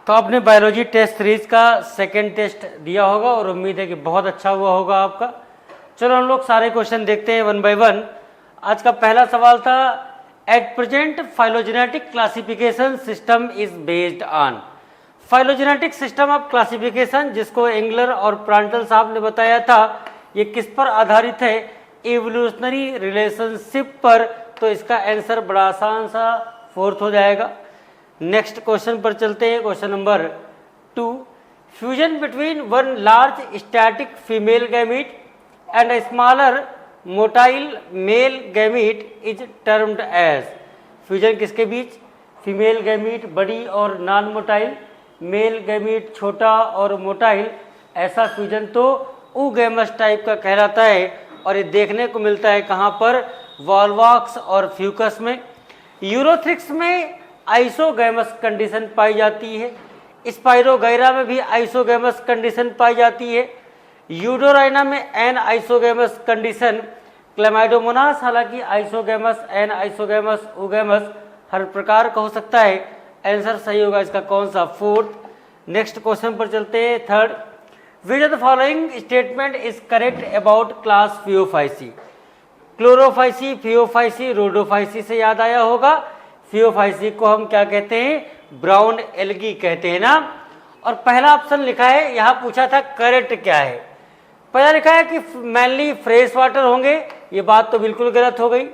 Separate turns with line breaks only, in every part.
तो आपने Baljet test series का सेकंड टेस्ट दिया होगा और उम्मीद है कि बहुत अच्छा हुआ होगा आपका। चलो हम लोग सारे क्वेश्चन देखते हैं वन बाय वन। आज का पहला सवाल था, at present phylogenetic classification system is based on. Phylogenetic system of classification, जिसको एंगलर और प्रांटल साहब ने बताया था, ये किस पर आधारित है? इवोल्यूशनरी रिलेशनशिप पर। तो इसका आंसर बड़ा आसान सा फोर्थ हो जाएगा। नेक्स्ट क्वेश्चन पर चलते हैं। Question number 2, fusion between one large static female gamete and a smaller motile male gamete is termed as. Fusion किसके बीच? फीमेल गैमीट बड़ी और नॉन मोटाइल, मेल गैमीट छोटा और मोटाइल। ऐसा फ्यूजन तो oogamous टाइप का कहलाता है और ये देखने को मिलता है कहाँ पर? वॉल्वॉक्स और फ्यूकस में। यूरोथ्रिक्स में आइसोगैमस कंडीशन पाई जाती है। स्पाइरोगैरा में भी आइसोगैमस कंडीशन पाई जाती है। यूडोराइना में एन आइसोगैमस कंडीशन। क्लेमाइडोमोनास हालांकि आइसोगैमस, एन आइसोगैमस, ओगैमस हर प्रकार का हो सकता है। आंसर सही होगा इसका कौन सा? फोर्थ। नेक्स्ट क्वेश्चन पर चलते हैं। Third, which of the following statement is correct about class Phaeophyceae. Chlorophyceae, Phaeophyceae, Rhodophyceae से याद आया होगा। फियोफाइसी को हम क्या कहते हैं? ब्राउन एल्गी कहते हैं ना। और पहला ऑप्शन लिखा है, यहाँ पूछा था करेक्ट क्या है। पहला लिखा है कि मेनली फ्रेश वाटर होंगे, ये बात तो बिल्कुल गलत हो गई।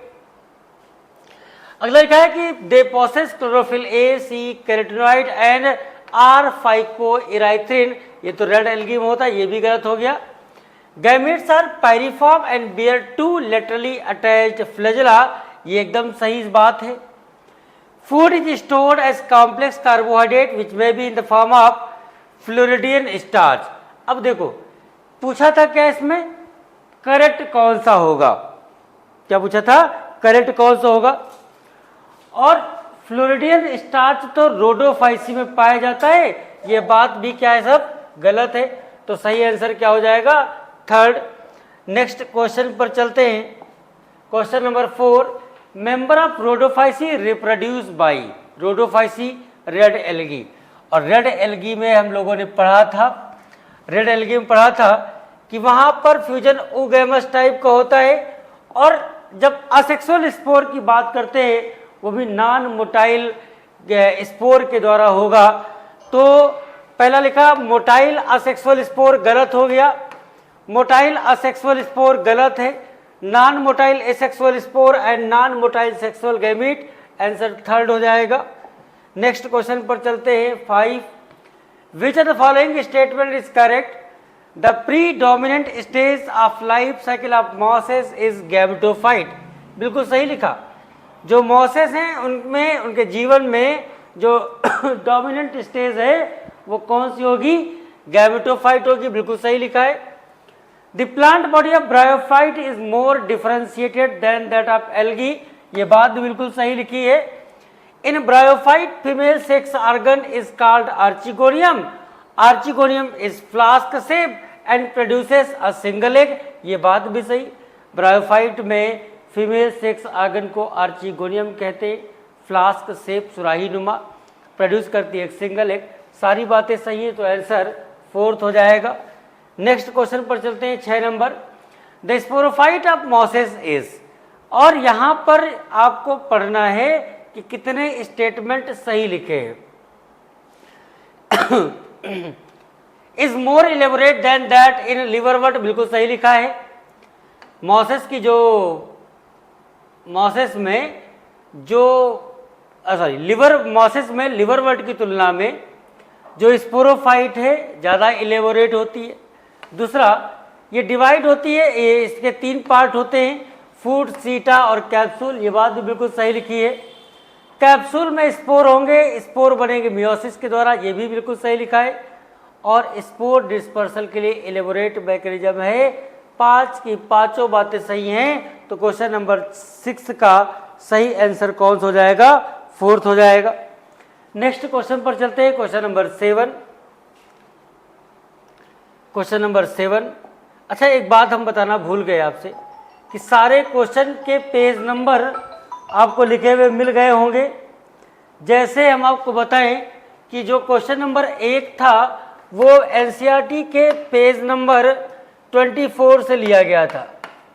अगला लिखा है कि they possess chlorophyll A, C, carotenoid and R phycoerythrin, ये तो रेड एल्गी में होता है, ये भी गलत हो गया। Gametes are pyriform and bear two laterally attached flagella, ये एकदम सही बात है। Food is stored as complex carbohydrate which may be in the form of floridean starch. अब देखो पूछा था क्या इसमें? करेक्ट कौन सा होगा? क्या पूछा था? करेक्ट कौन सा होगा? और फ्लोरिडियन स्टार्च तो रोडोफाइसी में पाया जाता है, ये बात भी क्या है? सब गलत है। तो सही आंसर क्या हो जाएगा? थर्ड। नेक्स्ट क्वेश्चन पर चलते हैं। Question number 4, member of Rhodophyceae reproduce by. Rhodophyceae red algae, और रेड एल्गी में हम लोगों ने पढ़ा था, रेड एल्गी में पढ़ा था कि वहां पर फ्यूजन oogamous टाइप का होता है। और जब असेक्सुअल स्पोर की बात करते हैं वो भी नॉन मोटाइल स्पोर के द्वारा होगा। तो पहला लिखा मोटाइल असेक्सुअल स्पोर, गलत हो गया। मोटाइल असेक्सुअल स्पोर गलत है। Non motile asexual spore and non motile sexual gamete, answer third हो जाएगा। नेक्स्ट क्वेश्चन पर चलते हैं। 5, विच of the following statement is correct? The predominant stage of life cycle of mosses is gametophyte, बिल्कुल सही लिखा। जो मॉसेस हैं उनमें, उनके जीवन में जो डोमिनेंट स्टेज है वो कौन सी होगी? गैमेटोफाइट होगी, बिल्कुल सही लिखा है। The plant body of bryophyte is more differentiated than that of algae, ये बात भी बिल्कुल सही लिखी है। In bryophyte female sex organ is called archegonium. Archegonium is flask shape and produces a single egg, ये बात भी सही। ब्रायोफाइट में फीमेल सेक्स ऑर्गन को आर्चिगोनियम कहते हैं, फ्लास्क शेप सुराही नुमा, प्रोड्यूस करती है एक सिंगल एग। सारी बातें सही है, तो आंसर फोर्थ हो जाएगा। नेक्स्ट क्वेश्चन पर चलते हैं। 6 number, the sporophyte of mosses is, और यहाँ पर आपको पढ़ना है कि कितने स्टेटमेंट सही लिखे हैं। Is more elaborate than that in liverwort, बिल्कुल सही लिखा है। मॉसेस की जो मॉसेस में जो लिवर मॉसेस में लिवरवर्ट की तुलना में जो स्पोरोफाइट है ज़्यादा इलेबोरेट होती है। दूसरा, ये डिवाइड होती है, ये इसके 3 पार्ट होते हैं, फूड, सीटा और कैप्सूल, ये बात भी बिल्कुल सही लिखी है। कैप्सूल में स्पोर होंगे, स्पोर बनेंगे मियोसिस के द्वारा, ये भी बिल्कुल सही लिखा है। और स्पोर डिस्पर्सल के लिए इलेबोरेट मैकेनिज्म है। 5 की 5 बातें सही हैं, तो क्वेश्चन नंबर 6 का सही आंसर कौन सा हो जाएगा? फोर्थ हो जाएगा। नेक्स्ट क्वेश्चन पर चलते हैं। Question number 7। क्वेश्चन नंबर 7, अच्छा एक बात हम बताना भूल गए आपसे कि सारे क्वेश्चन के पेज नंबर आपको लिखे हुए मिल गए होंगे। जैसे हम आपको बताएं कि कि जो क्वेश्चन नंबर 1 था वो एनसीईआरटी के पेज नंबर 24 से लिया गया था।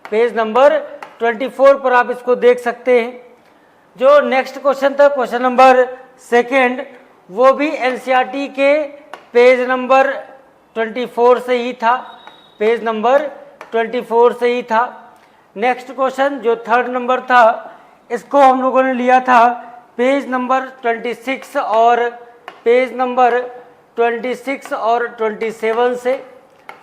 पेज नंबर 24 पर आप इसको देख सकते हैं। जो नेक्स्ट क्वेश्चन था क्वेश्चन नंबर 2, वो भी एनसीईआरटी के पेज नंबर 24 से ही था। पेज नंबर 24 से ही था। नेक्स्ट क्वेश्चन जो 3rd नंबर था, इसको हम लोगों ने लिया था पेज नंबर 26 और पेज नंबर 26 और 27 से।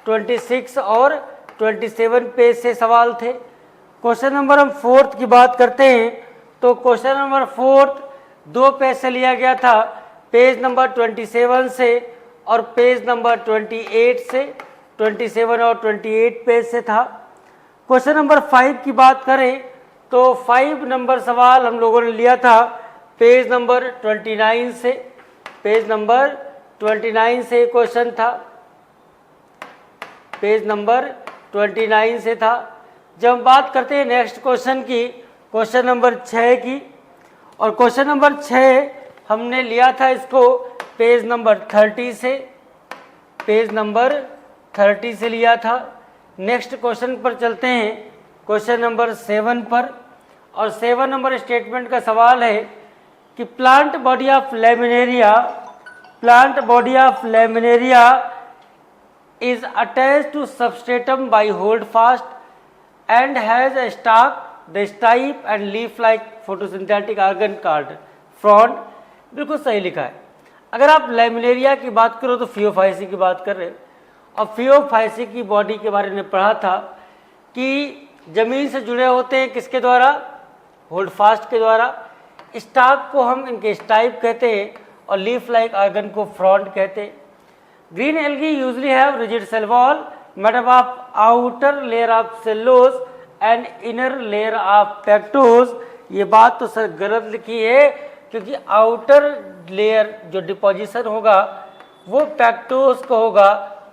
26 और 27 पेज से सवाल थे। क्वेश्चन नंबर हम 4th की बात करते हैं तो क्वेश्चन नंबर 4th 2 पेज से लिया गया था, पेज नंबर 27 से और पेज नंबर 28 से। 27 और 28 पेज से था। क्वेश्चन नंबर 5 की बात करें तो 5 नंबर सवाल हम लोगों ने लिया था पेज नंबर 29 से। पेज नंबर 29 से क्वेश्चन था, पेज नंबर 29 से था। जब हम बात करते हैं नेक्स्ट क्वेश्चन की, क्वेश्चन नंबर 6 की, और क्वेश्चन नंबर 6 हमने लिया था इसको पेज नंबर 30 से। पेज नंबर 30 से लिया था। नेक्स्ट क्वेश्चन पर चलते हैं, क्वेश्चन नंबर 7 पर, और 7 नंबर स्टेटमेंट का सवाल है कि plant body of laminaria is attached to substratum by hold fast and has a stalk, the stipe and leaf like photosynthetic organ called frond। बिल्कुल सही लिखा है। अगर आप लैमिनेरिया की बात करो तो फियोफाइसी की बात कर रहे हो, और फियोफाइसी की बॉडी के बारे में पढ़ा था कि जमीन से जुड़े होते हैं किसके द्वारा, होल्ड फास्ट के द्वारा। स्टाक को हम इनके स्टाइप कहते हैं और लीफ लाइक ऑर्गन को फ्रॉन्ड कहते हैं। Green algae usually have rigid cell wall made up of outer layer of cellulose and inner layer of pectose. ये बात तो सर गलत लिखी है, क्योंकि आउटर लेयर जो डिपोजिशन होगा वो पेक्टोज को होगा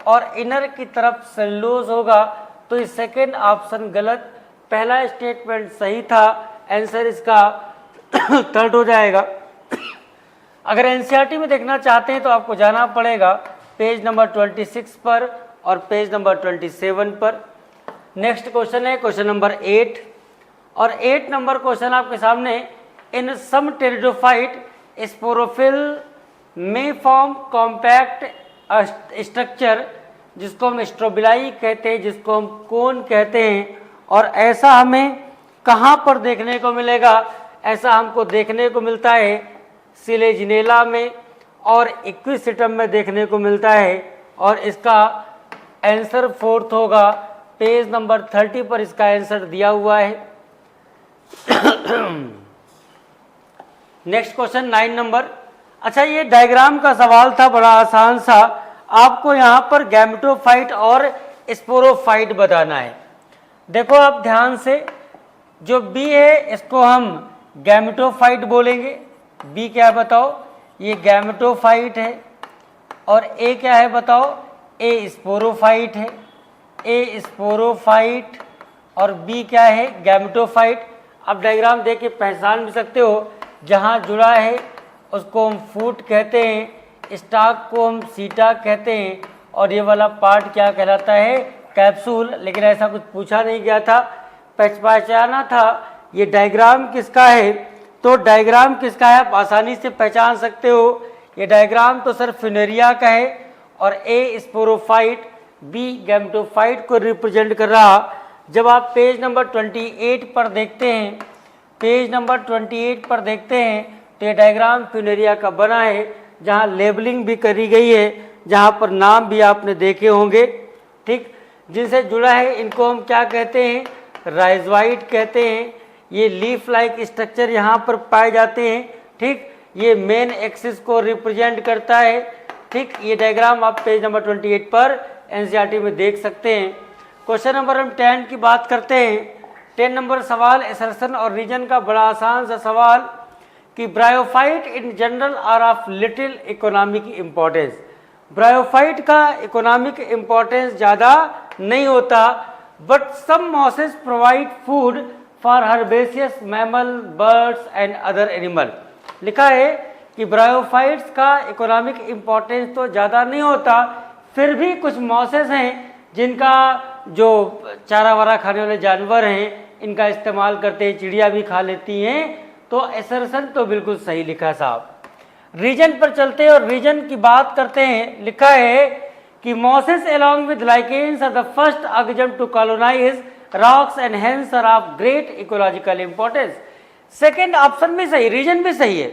और इनर की तरफ सेलुलोज होगा। तो इस सेकेंड ऑप्शन गलत, पहला स्टेटमेंट सही था। आंसर इसका 3rd हो जाएगा। अगर एनसीईआरटी में देखना चाहते हैं तो आपको जाना पड़ेगा पेज नंबर 26 पर और पेज नंबर 27 पर। नेक्स्ट क्वेश्चन है क्वेश्चन नंबर 8, और 8 नंबर क्वेश्चन आपके सामने, इन सम टेरिडोफाइट स्पोरोफिल में फॉर्म कॉम्पैक्ट स्ट्रक्चर, जिसको हम स्ट्रोबिलाई कहते हैं, जिसको हम कोन कहते हैं, और ऐसा हमें कहाँ पर देखने को मिलेगा? ऐसा हमको देखने को मिलता है सिलेजिनेला में और इक्विसिटम में देखने को मिलता है, और इसका आंसर 4th होगा। पेज नंबर 30 पर इसका आंसर दिया हुआ है। Next question 9 number. अच्छा, ये डायग्राम का सवाल था, बड़ा आसान सा। आपको यहाँ पर गैमेटोफाइट और स्पोरोफाइट बताना है। देखो आप ध्यान से, जो बी है इसको हम गैमेटोफाइट बोलेंगे। बी क्या है बताओ? ये गैमेटोफाइट है। और ए क्या है बताओ? ए स्पोरोफाइट है। ए स्पोरोफाइट और बी क्या है? गैमेटोफाइट। आप डायग्राम देख के पहचान भी सकते हो, जहाँ जुड़ा है उसको हम फूट कहते हैं, स्टाक को हम सीटा कहते हैं, और ये वाला पार्ट क्या कहलाता है? कैप्सूल। लेकिन ऐसा कुछ पूछा नहीं गया था, पहचाना था ये डायग्राम किसका है। तो डायग्राम किसका है आप आसानी से पहचान सकते हो। ये डायग्राम तो सर फिनेरिया का है, और ए स्पोरोफाइट, बी गैमेटोफाइट को रिप्रेजेंट कर रहा। जब आप पेज नंबर 28 पर देखते हैं, पेज नंबर 28 पर देखते हैं, तो ये डायग्राम फिनेरिया का बना है, जहाँ लेबलिंग भी करी गई है, जहाँ पर नाम भी आपने देखे होंगे। ठीक, जिनसे जुड़ा है इनको हम क्या कहते हैं? राइजोइड कहते हैं। ये लीफ लाइक स्ट्रक्चर यहाँ पर पाए जाते हैं। ठीक, ये मेन एक्सिस को रिप्रेजेंट करता है। ठीक, ये डायग्राम आप पेज नंबर 28 पर एनसीईआरटी में देख सकते हैं। क्वेश्चन नंबर हम 10 की बात करते हैं। 10 नंबर सवाल असर्शन और रीजन का, बड़ा आसान सा सवाल कि bryophyte in general are of little economic importance. Bryophyte का इकोनॉमिक इम्पोर्टेंस ज़्यादा नहीं होता, but some mosses provide food for herbaceous mammal, birds and other animal. लिखा है कि ब्रायोफाइट्स का इकोनॉमिक इम्पोर्टेंस तो ज़्यादा नहीं होता, फिर भी कुछ मॉसेस हैं जिनका जो चारा वारा खाने वाले जानवर हैं इनका इस्तेमाल करते हैं, चिड़िया भी खा लेती हैं, तो एसर्शन तो बिल्कुल सही लिखा साहब। रीजन पर चलते हैं और रीजन की बात करते हैं। लिखा है कि mosses along with lichens are the first organism to colonize rocks and hence are of great ecological importance। Second option भी सही, रीजन भी सही है।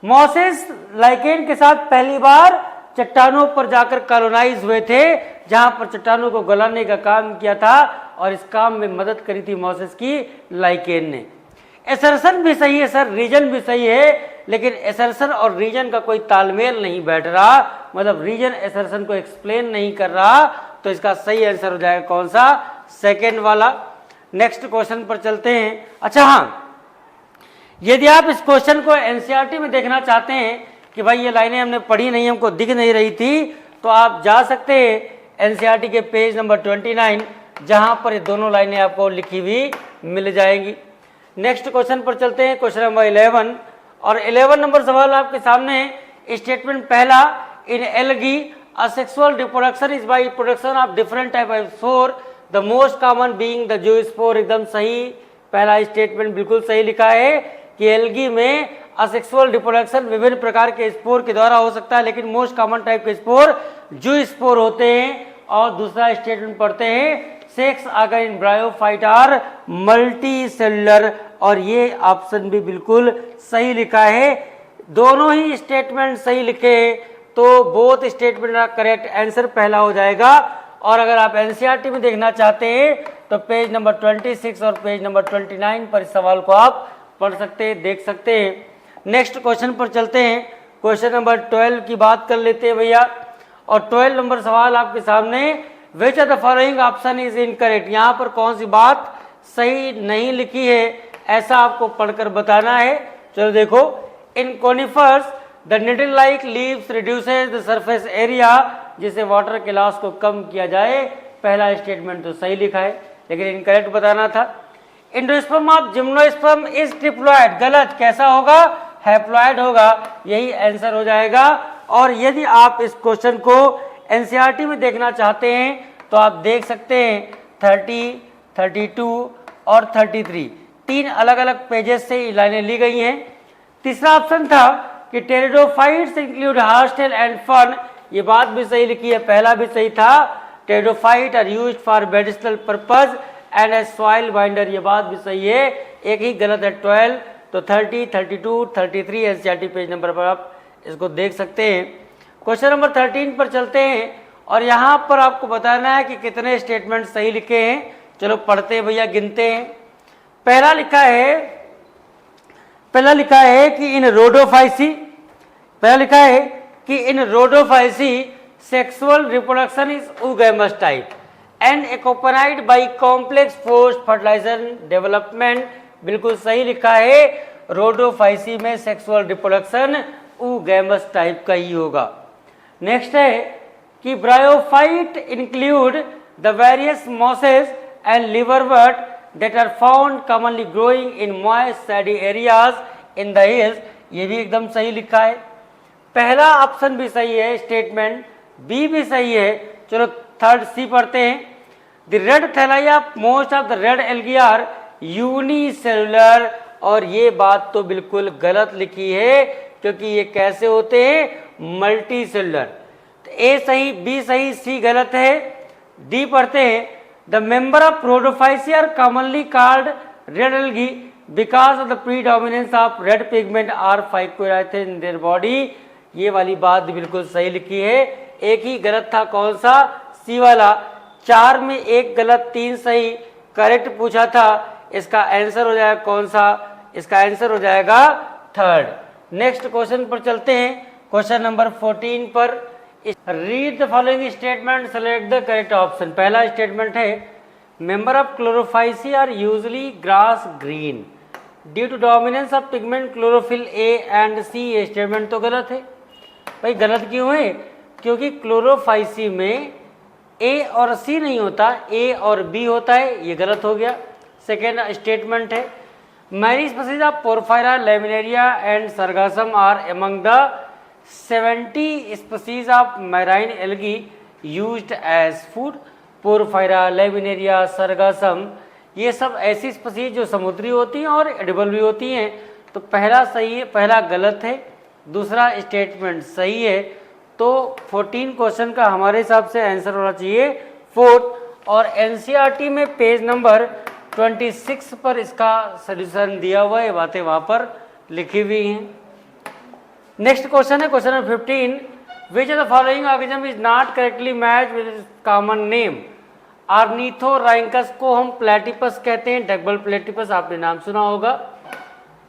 मॉसेस लाइकेन के साथ पहली बार चट्टानों पर जाकर कॉलोनाइज हुए थे, जहां पर चट्टानों को गलाने का काम किया था और इस काम में मदद करी थी मॉसेस की लाइकेन ने। एसर्शन भी सही है सर, रीजन भी सही है, लेकिन एसर्शन और रीजन का कोई तालमेल नहीं बैठ रहा, मतलब रीजन एसर्शन को एक्सप्लेन नहीं कर रहा, तो इसका सही आंसर हो जाएगा कौन सा, सेकेंड वाला। नेक्स्ट क्वेश्चन पर चलते हैं। अच्छा हाँ, यदि आप इस क्वेश्चन को एनसीईआरटी में देखना चाहते हैं कि भाई ये लाइनें हमने पढ़ी नहीं, हमको दिख नहीं रही थी, तो आप जा सकते हैं एनसीईआरटी के पेज नंबर 29, जहां पर ये दोनों लाइनें आपको लिखी हुई मिल जाएंगी। नेक्स्ट क्वेश्चन पर चलते हैं, क्वेश्चन नंबर 11, और 11 नंबर सवाल आपके सामने है। स्टेटमेंट पहला, in algae asexual reproduction is by production of different type of spore, the most common being the zoospore. एकदम सही, पहला स्टेटमेंट बिल्कुल सही लिखा है कि एल्गी में असेक्सुअल रिप्रोडक्शन विभिन्न प्रकार के स्पोर के द्वारा हो सकता है, लेकिन मोस्ट कॉमन टाइप के स्पोर जू स्पोर होते हैं। और दूसरा स्टेटमेंट पढ़ते हैं, sex organ in bryophyte are multicellular, और ये ऑप्शन भी बिल्कुल सही लिखा है। दोनों ही स्टेटमेंट सही लिखे तो बोथ स्टेटमेंट का करेक्ट आंसर पहला हो जाएगा। और अगर आप एनसीईआरटी में देखना चाहते हैं तो पेज नंबर 26 और पेज नंबर 29 पर इस सवाल को आप पढ़ सकते हैं, देख सकते हैं। नेक्स्ट क्वेश्चन पर चलते हैं, क्वेश्चन नंबर 12 की बात कर लेते हैं भैया। और 12 नंबर सवाल आपके सामने, विच of the following option is incorrect. यहाँ पर कौन सी बात सही नहीं लिखी है, ऐसा आपको पढ़कर बताना है। चलो देखो, in conifers the needle like leaves reduces the surface area, जिससे वाटर के लॉस को कम किया जाए। पहला स्टेटमेंट तो सही लिखा है, लेकिन इनकरेक्ट बताना था। Endosperm of gymnosperm is triploid, गलत। कैसा होगा, हैप्लॉइड होगा, यही आंसर हो जाएगा। और यदि आप इस क्वेश्चन को एनसीईआरटी में देखना चाहते हैं तो आप देख सकते हैं 30, 32 और 33, तीन अलग अलग पेजेस से लाइनें ली गई हैं। तीसरा ऑप्शन था कि pteridophytes include horsetail and fern, ये बात भी सही लिखी है, पहला भी सही था। Pteridophyte are used for medicinal purpose and as soil binder, ये बात भी सही है, एक ही गलत है 12। तो 30, 32, 33 एनसीईआरटी पेज नंबर पर आप इसको देख सकते हैं। क्वेश्चन नंबर 13 पर चलते हैं और यहाँ पर आपको बताना है कि कितने स्टेटमेंट सही लिखे हैं। चलो पढ़ते हैं भैया, गिनते हैं। पहला लिखा है कि इन रोडोफाइसी, पहला लिखा है कि in rhodophyceae sexual reproduction is oogamous type and accompanied by complex forced fertilization development, बिल्कुल सही लिखा है। रोडोफाइसी में सेक्सुअल रिप्रोडक्शन oogamous टाइप का ही होगा। नेक्स्ट है कि bryophyte include the various mosses and liverwort that are found commonly growing in moist shady areas in the hills, ये भी एकदम सही लिखा है। पहला ऑप्शन भी सही है, स्टेटमेंट बी भी सही है। चलो थर्ड सी पढ़ते हैं। The red thallia most of the red algae are unicellular, और ये बात तो बिल्कुल गलत लिखी है, क्योंकि ये कैसे होते हैं, मल्टी सेलुलर। तो ए सही, बी सही, सी गलत है। डी पढ़ते हैं, the member of rhodophyceae are commonly called red algae because of the predominance of red pigment or phycoerythrin in their body, ये वाली बात बिल्कुल सही लिखी है। एक ही गलत था, कौन सा, सी वाला। 4 में एक गलत, 3 सही, करेक्ट पूछा था। इसका आंसर हो जाएगा कौन सा, इसका आंसर हो जाएगा थर्ड। नेक्स्ट क्वेश्चन पर चलते हैं, क्वेश्चन नंबर 14 पर। Read the following statement, select the correct option. पहला स्टेटमेंट है, member of chlorophyceae are usually grass green due to dominance of pigment chlorophyll A and C. ये statement तो गलत है। भाई गलत क्यों है, क्योंकि क्लोरोफाइसी में ए और सी नहीं होता, ए और बी होता है, ये गलत हो गया। सेकेंड स्टेटमेंट है, Many species of Porphyra, Laminaria and Sargassum are among the 70 species of marine algae used as food. Porphyra, Laminaria, Sargassum ये सब ऐसी स्पीसीज जो समुद्री होती हैं और एडिबल भी होती हैं। तो पहला सही है, पहला गलत है, दूसरा स्टेटमेंट सही है। तो 14 क्वेश्चन का हमारे हिसाब से आंसर होना चाहिए 4th। और एनसीईआरटी में पेज नंबर 26 पर इसका सॉल्यूशन दिया हुआ है, बातें वहां पर लिखी हुई हैं। नेक्स्ट क्वेश्चन है question number 15, which of the following organism is not correctly match with common name. ऑर्निथोराइंकस को हम प्लेटिपस कहते हैं, डकबल प्लेटिपस आपने नाम सुना होगा,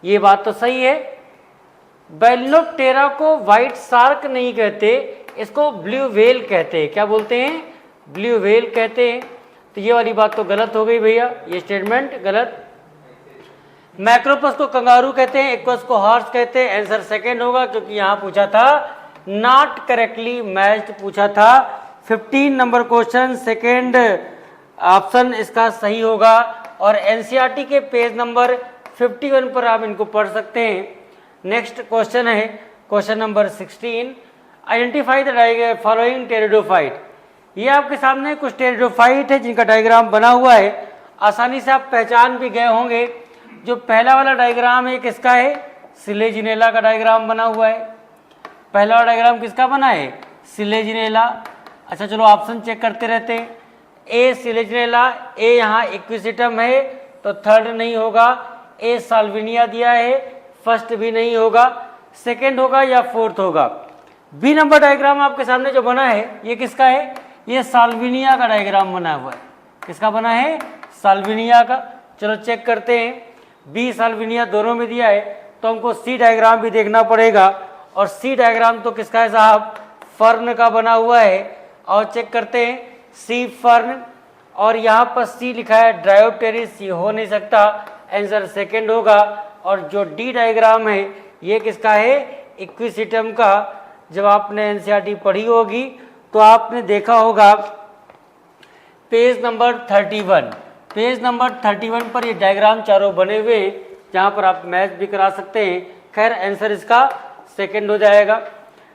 ये बात तो सही है। बैलिनोप्टेरा को व्हाइट शार्क नहीं कहते, इसको ब्लू व्हेल कहते हैं। क्या बोलते हैं? ब्लू व्हेल कहते हैं। तो ये वाली बात तो गलत हो गई भैया, ये स्टेटमेंट गलत। मैक्रोपस को कंगारू कहते हैं, एक्वस को हॉर्स कहते हैं। आंसर सेकंड होगा क्योंकि यहां पूछा था नॉट करेक्टली मैच्ड पूछा था। 15 नंबर क्वेश्चन सेकंड ऑप्शन इसका सही होगा। और एनसीईआरटी के पेज नंबर 51 पर आप इनको पढ़ सकते हैं। नेक्स्ट क्वेश्चन है question number 16, identify the following pteridophyte. ये आपके सामने कुछ टेरिडोफाइट है जिनका डायग्राम बना हुआ है, आसानी से आप पहचान भी गए होंगे। जो पहला वाला डायग्राम है किसका है? सिलेजिनेला का डायग्राम बना हुआ है। पहला वाला डायग्राम किसका बना है? सिलेजिनेला। अच्छा चलो ऑप्शन चेक करते रहते हैं। ए सिलेजिनेला, ए यहाँ इक्विसिटम है तो थर्ड नहीं होगा। ए साल्विनिया दिया है, फर्स्ट भी नहीं होगा, सेकंड होगा या फोर्थ होगा। बी नंबर डायग्राम आपके सामने जो बना है ये किसका है? ये साल्विनिया का डायग्राम बना हुआ है। किसका बना है? साल्विनिया का। चलो चेक करते हैं, बी साल्विनिया दोनों में दिया है तो हमको सी डायग्राम भी देखना पड़ेगा। और सी डायग्राम तो किसका है साहब? फर्न का बना हुआ है। और चेक करते हैं, सी फर्न, और यहाँ पर सी लिखा है ड्रायोप्टेरिस, ये हो नहीं सकता, आंसर सेकंड होगा। और जो डी डायग्राम है ये किसका है? इक्विसिटम का। जब आपने एनसीईआरटी पढ़ी होगी तो आपने देखा होगा पेज नंबर 31, पेज नंबर 31 पर ये डायग्राम चारों बने हुए हैं जहाँ पर आप मैच भी करा सकते हैं। खैर आंसर इसका सेकंड हो जाएगा।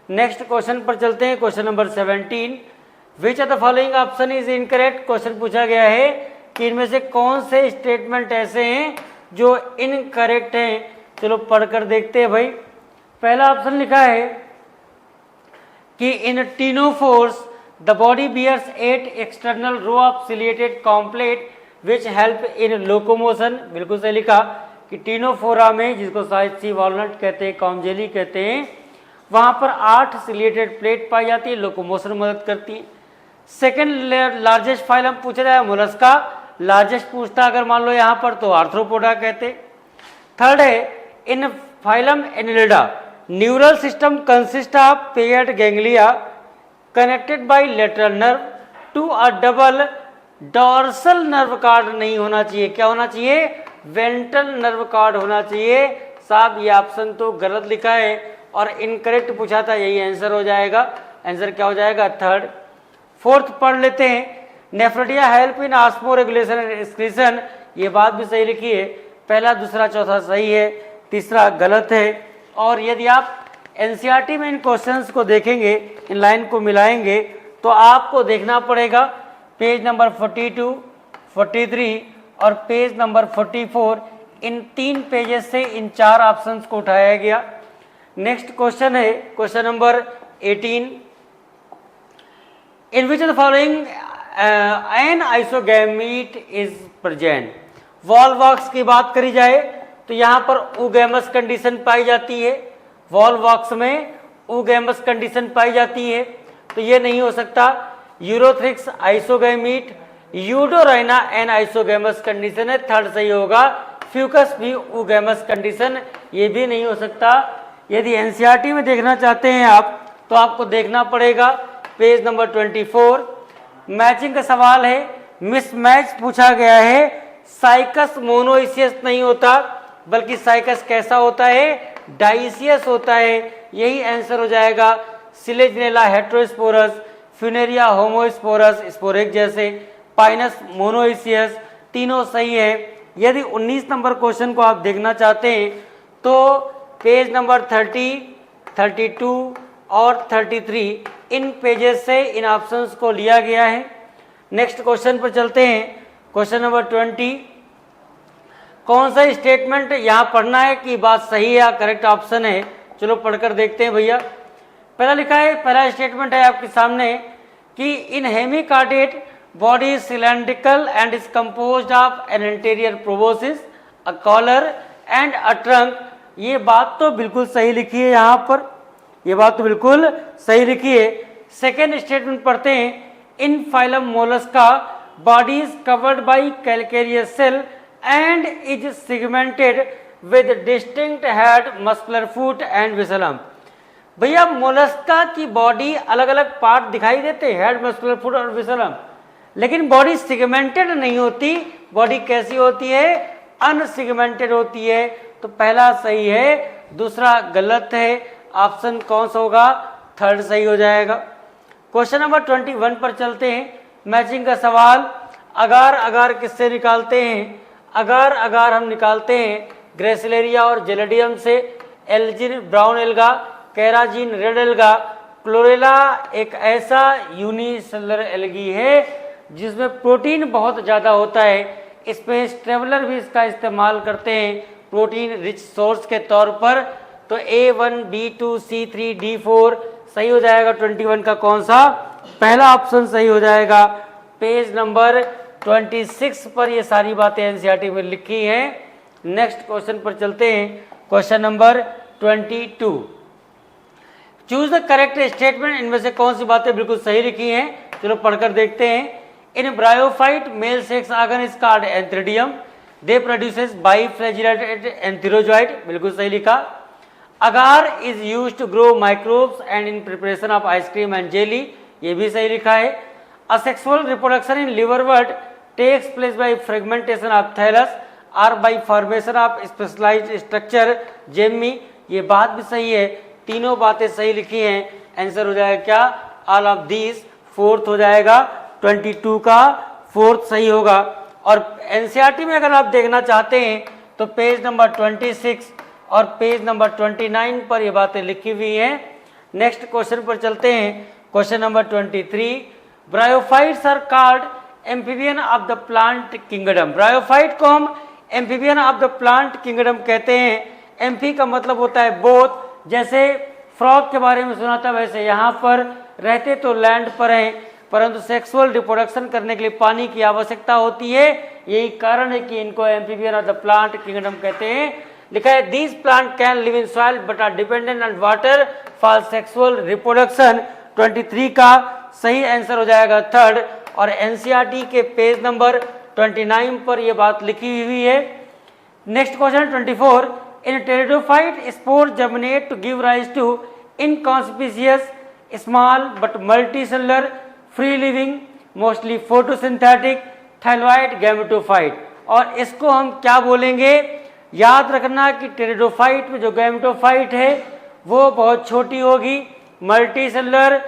नेक्स्ट क्वेश्चन पर चलते हैं, question number 17, which of the following option is incorrect. Question पूछा गया है कि इनमें से कौन से स्टेटमेंट ऐसे हैं जो इनकरेक्ट हैं। चलो पढ़कर देखते हैं भाई। पहला ऑप्शन लिखा है कि in ctenophores the body bears 8 external row of ciliated comb plate which help in locomotion. बिल्कुल सही लिखा कि टीनोफोरा में, जिसको शायद सी वॉलनट कहते हैं, कॉमजेली कहते हैं, वहां पर 8 सिलिएटेड प्लेट पाई जाती है, लोकोमोशन मदद करती है। सेकेंड लार्जेस्ट फाइलम पूछा जाए मोलस्का, लार्जेस्ट पूछता अगर मान लो यहाँ पर तो आर्थ्रोपोडा कहते। थर्ड है in phylum annelida neural system consist of paired ganglia connected by lateral nerve to a double dorsal nerve cord नहीं होना चाहिए। क्या होना चाहिए? वेंट्रल नर्व कार्ड होना चाहिए। साहब ये ऑप्शन तो गलत लिखा है और इनकरेक्ट पूछा था, यही आंसर हो जाएगा। आंसर क्या हो जाएगा? थर्ड। फोर्थ पढ़ लेते हैं, nephridia help in osmoregulation and excretion, ये बात भी सही लिखी है। पहला दूसरा चौथा सही है, तीसरा गलत है। और यदि आप एनसीईआरटी में इन क्वेश्चंस को देखेंगे, इन लाइन को मिलाएंगे तो आपको देखना पड़ेगा पेज नंबर 42, 43 और पेज नंबर 44, इन 3 पेजेस से इन 4 ऑप्शंस को उठाया गया। नेक्स्ट क्वेश्चन है question number 18, in which of the following an isogamete is present. Volvox की बात करी जाए तो यहाँ पर उगैमस कंडीशन पाई जाती है, वॉलवॉक्स में उगैमस कंडीशन पाई जाती है, तो ये नहीं हो सकता। यूरोथ्रिक्स आइसोगैमीट, यूडोराइना एन आइसोगैमस कंडीशन है, थर्ड सही होगा। फ्यूकस भी उगैमस कंडीशन, ये भी नहीं हो सकता। यदि एनसीईआरटी में देखना चाहते हैं आप तो आपको देखना पड़ेगा पेज नंबर 24। मैचिंग का सवाल है, मिसमैच पूछा गया है। साइकस मोनोइसियस नहीं होता बल्कि साइकस कैसा होता है? डाइसियस होता है, यही आंसर हो जाएगा। सिलेजिनेला हेट्रोस्पोरस, फ्यूनेरिया होमोस्पोरस स्पोरेक जैसे, पाइनस मोनोइसियस, तीनों सही है। यदि 19 नंबर क्वेश्चन को आप देखना चाहते हैं तो पेज नंबर 30, 32 और 33 इन पेजेस से इन ऑप्शंस को लिया गया है। नेक्स्ट क्वेश्चन पर चलते हैं। क्वेश्चन नंबर 20, कौन सा स्टेटमेंट यहाँ पढ़ना है कि बात सही है या करेक्ट ऑप्शन है, चलो पढ़कर देखते हैं भैया। पहला लिखा है, पहला स्टेटमेंट है आपके सामने कि in hemichordate body is cylindrical and is composed of an interior proboscis, a collar and a trunk. ये बात तो बिल्कुल सही लिखी है यहाँ पर, ये बात तो बिल्कुल सही लिखी है। सेकेंड स्टेटमेंट पढ़ते हैं, in phylum mollusca body is covered by calcareous shell and is segmented with distinct head, muscular foot and visceral. भैया मोलस्का की बॉडी अलग अलग पार्ट दिखाई देते हैं, हेड, मस्कुलर फुट और विसलम, लेकिन बॉडी सिगमेंटेड नहीं होती। बॉडी कैसी होती है? अनसिगमेंटेड होती है। तो पहला सही है, दूसरा गलत है। ऑप्शन कौन सा होगा? थर्ड सही हो जाएगा। क्वेश्चन नंबर 21 पर चलते हैं। मैचिंग का सवाल, अगार अगार किससे निकालते हैं? अगार अगार हम निकालते हैं ग्रेसिलेरिया और जेलेडियम से। Elgin brown alga, carrageen red alga. Chlorella एक ऐसा यूनिसेलुलर एल्गी है जिसमें प्रोटीन बहुत ज़्यादा होता है। स्पेस ट्रेवलर भी इसका इस्तेमाल करते हैं प्रोटीन रिच सोर्स के तौर पर। तो A1, B2, C3, D4 सही हो जाएगा। 21 का कौन सा? पहला ऑप्शन सही हो जाएगा। पेज नंबर 26 पर ये सारी बातें एनसीईआरटी में लिखी हैं। नेक्स्ट क्वेश्चन पर चलते हैं। Question number 22, choose the correct statement. इनमें से कौन सी बातें बिल्कुल सही लिखी हैं, चलो पढ़कर देखते हैं। In bryophyte male sex organ is called antheridium, they produces biflagellated antherozoid, बिल्कुल सही लिखा। Agar is used to grow microbes and in preparation of ice cream and jelly, ये भी सही लिखा है। Asexual reproduction in liverwort takes place by fragmentation of thallus और by formation of specialized structure gemmae, ये बात भी सही है। तीनों बातें सही लिखी हैं। आंसर हो जाएगा क्या? All of these. फोर्थ हो जाएगा। 22 का फोर्थ सही होगा। और एनसीईआरटी में अगर आप देखना चाहते हैं तो पेज नंबर 26 और पेज नंबर 29 पर ये बातें लिखी हुई हैं। नेक्स्ट क्वेश्चन पर चलते हैं। Question number 23, bryophytes are called amphibian of the plant kingdom. Bryophyte को हम amphibian of the plant kingdom कहते हैं। एम्फी का मतलब होता है बोथ। जैसे फ्रॉग के बारे में सुना था, वैसे यहाँ पर रहते तो लैंड पर हैं, परंतु सेक्सुअल रिप्रोडक्शन करने के लिए पानी की आवश्यकता होती है। यही कारण है कि इनको amphibian of the plant kingdom कहते हैं। लिखा है these plant can live in soil but are dependent on water for sexual reproduction. 23 का सही आंसर हो जाएगा थर्ड। और एनसीईआरटी के पेज नंबर 29 पर यह बात लिखी हुई है। Next question 24, in pteridophyte spore germinate to give rise to inconspicuous small but multicellular free living mostly photosynthetic thalloid gametophyte. और इसको हम क्या बोलेंगे? याद रखना कि टेरिडोफाइट में जो गैमेटोफाइट है वो बहुत छोटी होगी, मल्टीसेलुलर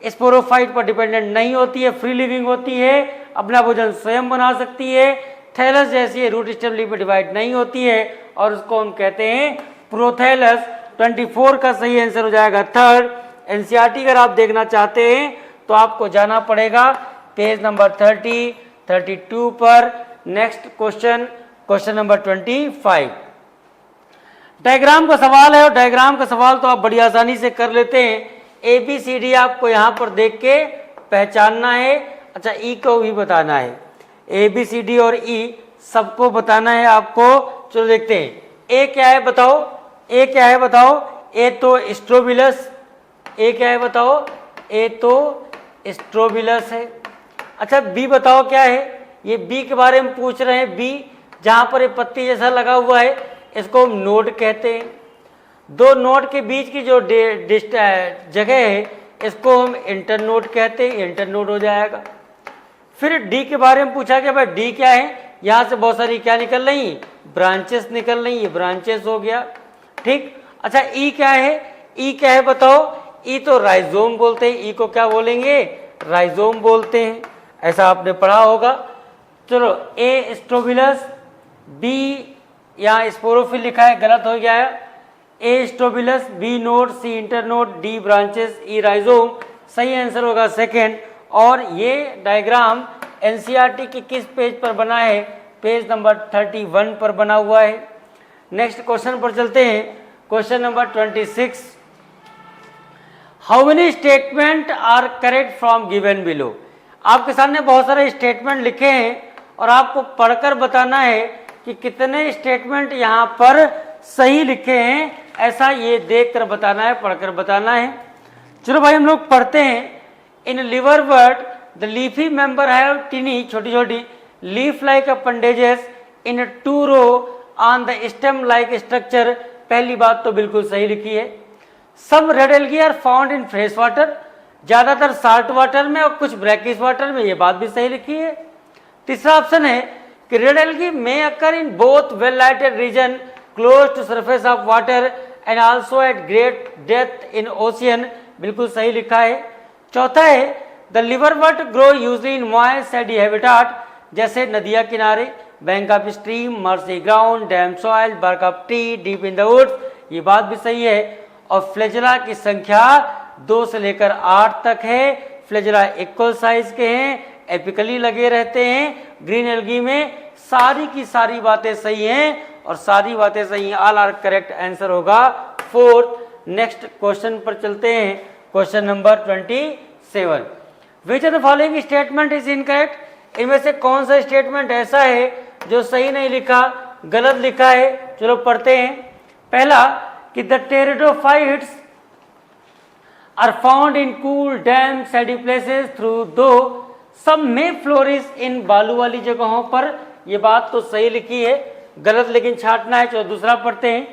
स्पोरोफाइट पर डिपेंडेंट नहीं होती है, फ्री लिविंग होती है, अपना भोजन स्वयं बना सकती है, थैलस जैसी रूट सिस्टम लीफ में डिवाइड नहीं होती है और उसको हम कहते हैं प्रोथैलस। 24 का सही आंसर हो जाएगा थर्ड। एनसीईआरटी अगर आप देखना चाहते हैं तो आपको जाना पड़ेगा पेज नंबर 30, 32 पर। Next question, question number 25, diagram का सवाल है। और डायग्राम का सवाल तो आप बड़ी आसानी से कर लेते हैं। ABCD आपको यहाँ पर देख के पहचानना है। अच्छा, E को भी बताना है। ABCD और E सबको बताना है आपको। चलो देखते हैं। ए क्या है बताओ? ए क्या है बताओ? ए तो स्ट्रोबिलस। ए क्या है बताओ? ए तो स्ट्रोबिलस है। अच्छा, बी बताओ क्या है? ये बी के बारे में पूछ रहे हैं। बी जहां पर ये पत्ती जैसा लगा हुआ है इसको हम नोड कहते हैं। दो नोड के बीच की जो जगह है इसको हम इंटरनोड कहते हैं। इंटरनोड हो जाएगा। फिर डी के बारे में पूछा गया, भाई डी क्या है? यहाँ से बहुत सारी क्या निकल रही? ब्रांचेस निकल रही। ये ब्रांचेस हो गया, ठीक। अच्छा, ई क्या है? ई क्या है बताओ? ई तो राइजोम बोलते हैं। ई को क्या बोलेंगे? राइजोम बोलते हैं। ऐसा आपने पढ़ा होगा। चलो, ए स्ट्रोबिलस, बी यहाँ स्पोरोफिल लिखा है, गलत हो गया है। ए स्टोबिलस, बी नोड, सी इंटरनोड, डी ब्रांचेस, ई राइजोम। सही आंसर होगा सेकेंड। और ये डायग्राम एनसीईआरटी के किस पेज पर बना है? पेज नंबर 31 पर बना हुआ है। नेक्स्ट क्वेश्चन पर चलते हैं। Question number 26, how many statement are correct from given below. आपके सामने बहुत सारे स्टेटमेंट लिखे हैं और आपको पढ़कर बताना है कि कितने स्टेटमेंट यहाँ पर सही लिखे हैं, ऐसा ये देखकर बताना है, पढ़कर बताना है। चलो भाई हम लोग पढ़ते हैं। In liverwort the leafy member have tiny, छोटी छोटी leaf like appendages in two row on the stem like structure. पहली बात तो बिल्कुल सही लिखी है। Some red algae are found in fresh water, ज्यादातर साल्ट वाटर में और कुछ ब्रैकिश वाटर में, ये बात भी सही लिखी है। तीसरा ऑप्शन है कि red algae may occur in both well lighted region close to surface of water and also at great depth in ocean, बिल्कुल सही लिखा है। चौथा है the liverwort grow usually in moist shady habitat, जैसे नदिया किनारे, bank of stream, marshy ground, damp soil, bark of tree, deep in the woods, ये बात भी सही है। और फ्लेजला की संख्या 2 से लेकर 8 तक है। फ्लेजला इक्वल साइज के हैं, एपिकली लगे रहते हैं। ग्रीन एल्गी में सारी की सारी बातें सही हैं और सारी बातें सही हैं। ऑल आर करेक्ट, आंसर होगा 4। नेक्स्ट क्वेश्चन पर चलते हैं। Question number 27, which of the following statement is incorrect. इनमें से कौन सा स्टेटमेंट ऐसा है जो सही नहीं लिखा, गलत लिखा है? चलो पढ़ते हैं। पहला कि the pteridophytes are found in cool damp shady places through though some में फ्लोरिश इन बालू वाली जगहों पर, यह बात तो सही लिखी है, गलत लेकिन छांटना है। चलो दूसरा पढ़ते हैं।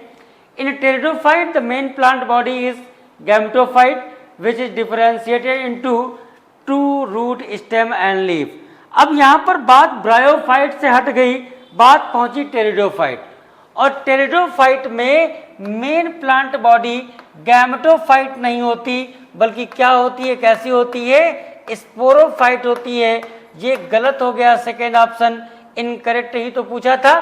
In pteridophyte the main plant body is gametophyte which is differentiated into true root, stem and leaf. अब यहां पर बात ब्रायोफाइट से हट गई, बात पहुंची टेरिडोफाइट। और टेरिडोफाइट में मेन प्लांट बॉडी गैमेटोफाइट नहीं होती, बल्कि क्या होती है, कैसी होती है? स्पोरोफाइट होती है। ये गलत हो गया, सेकेंड ऑप्शन इनकरेक्ट ही तो पूछा था।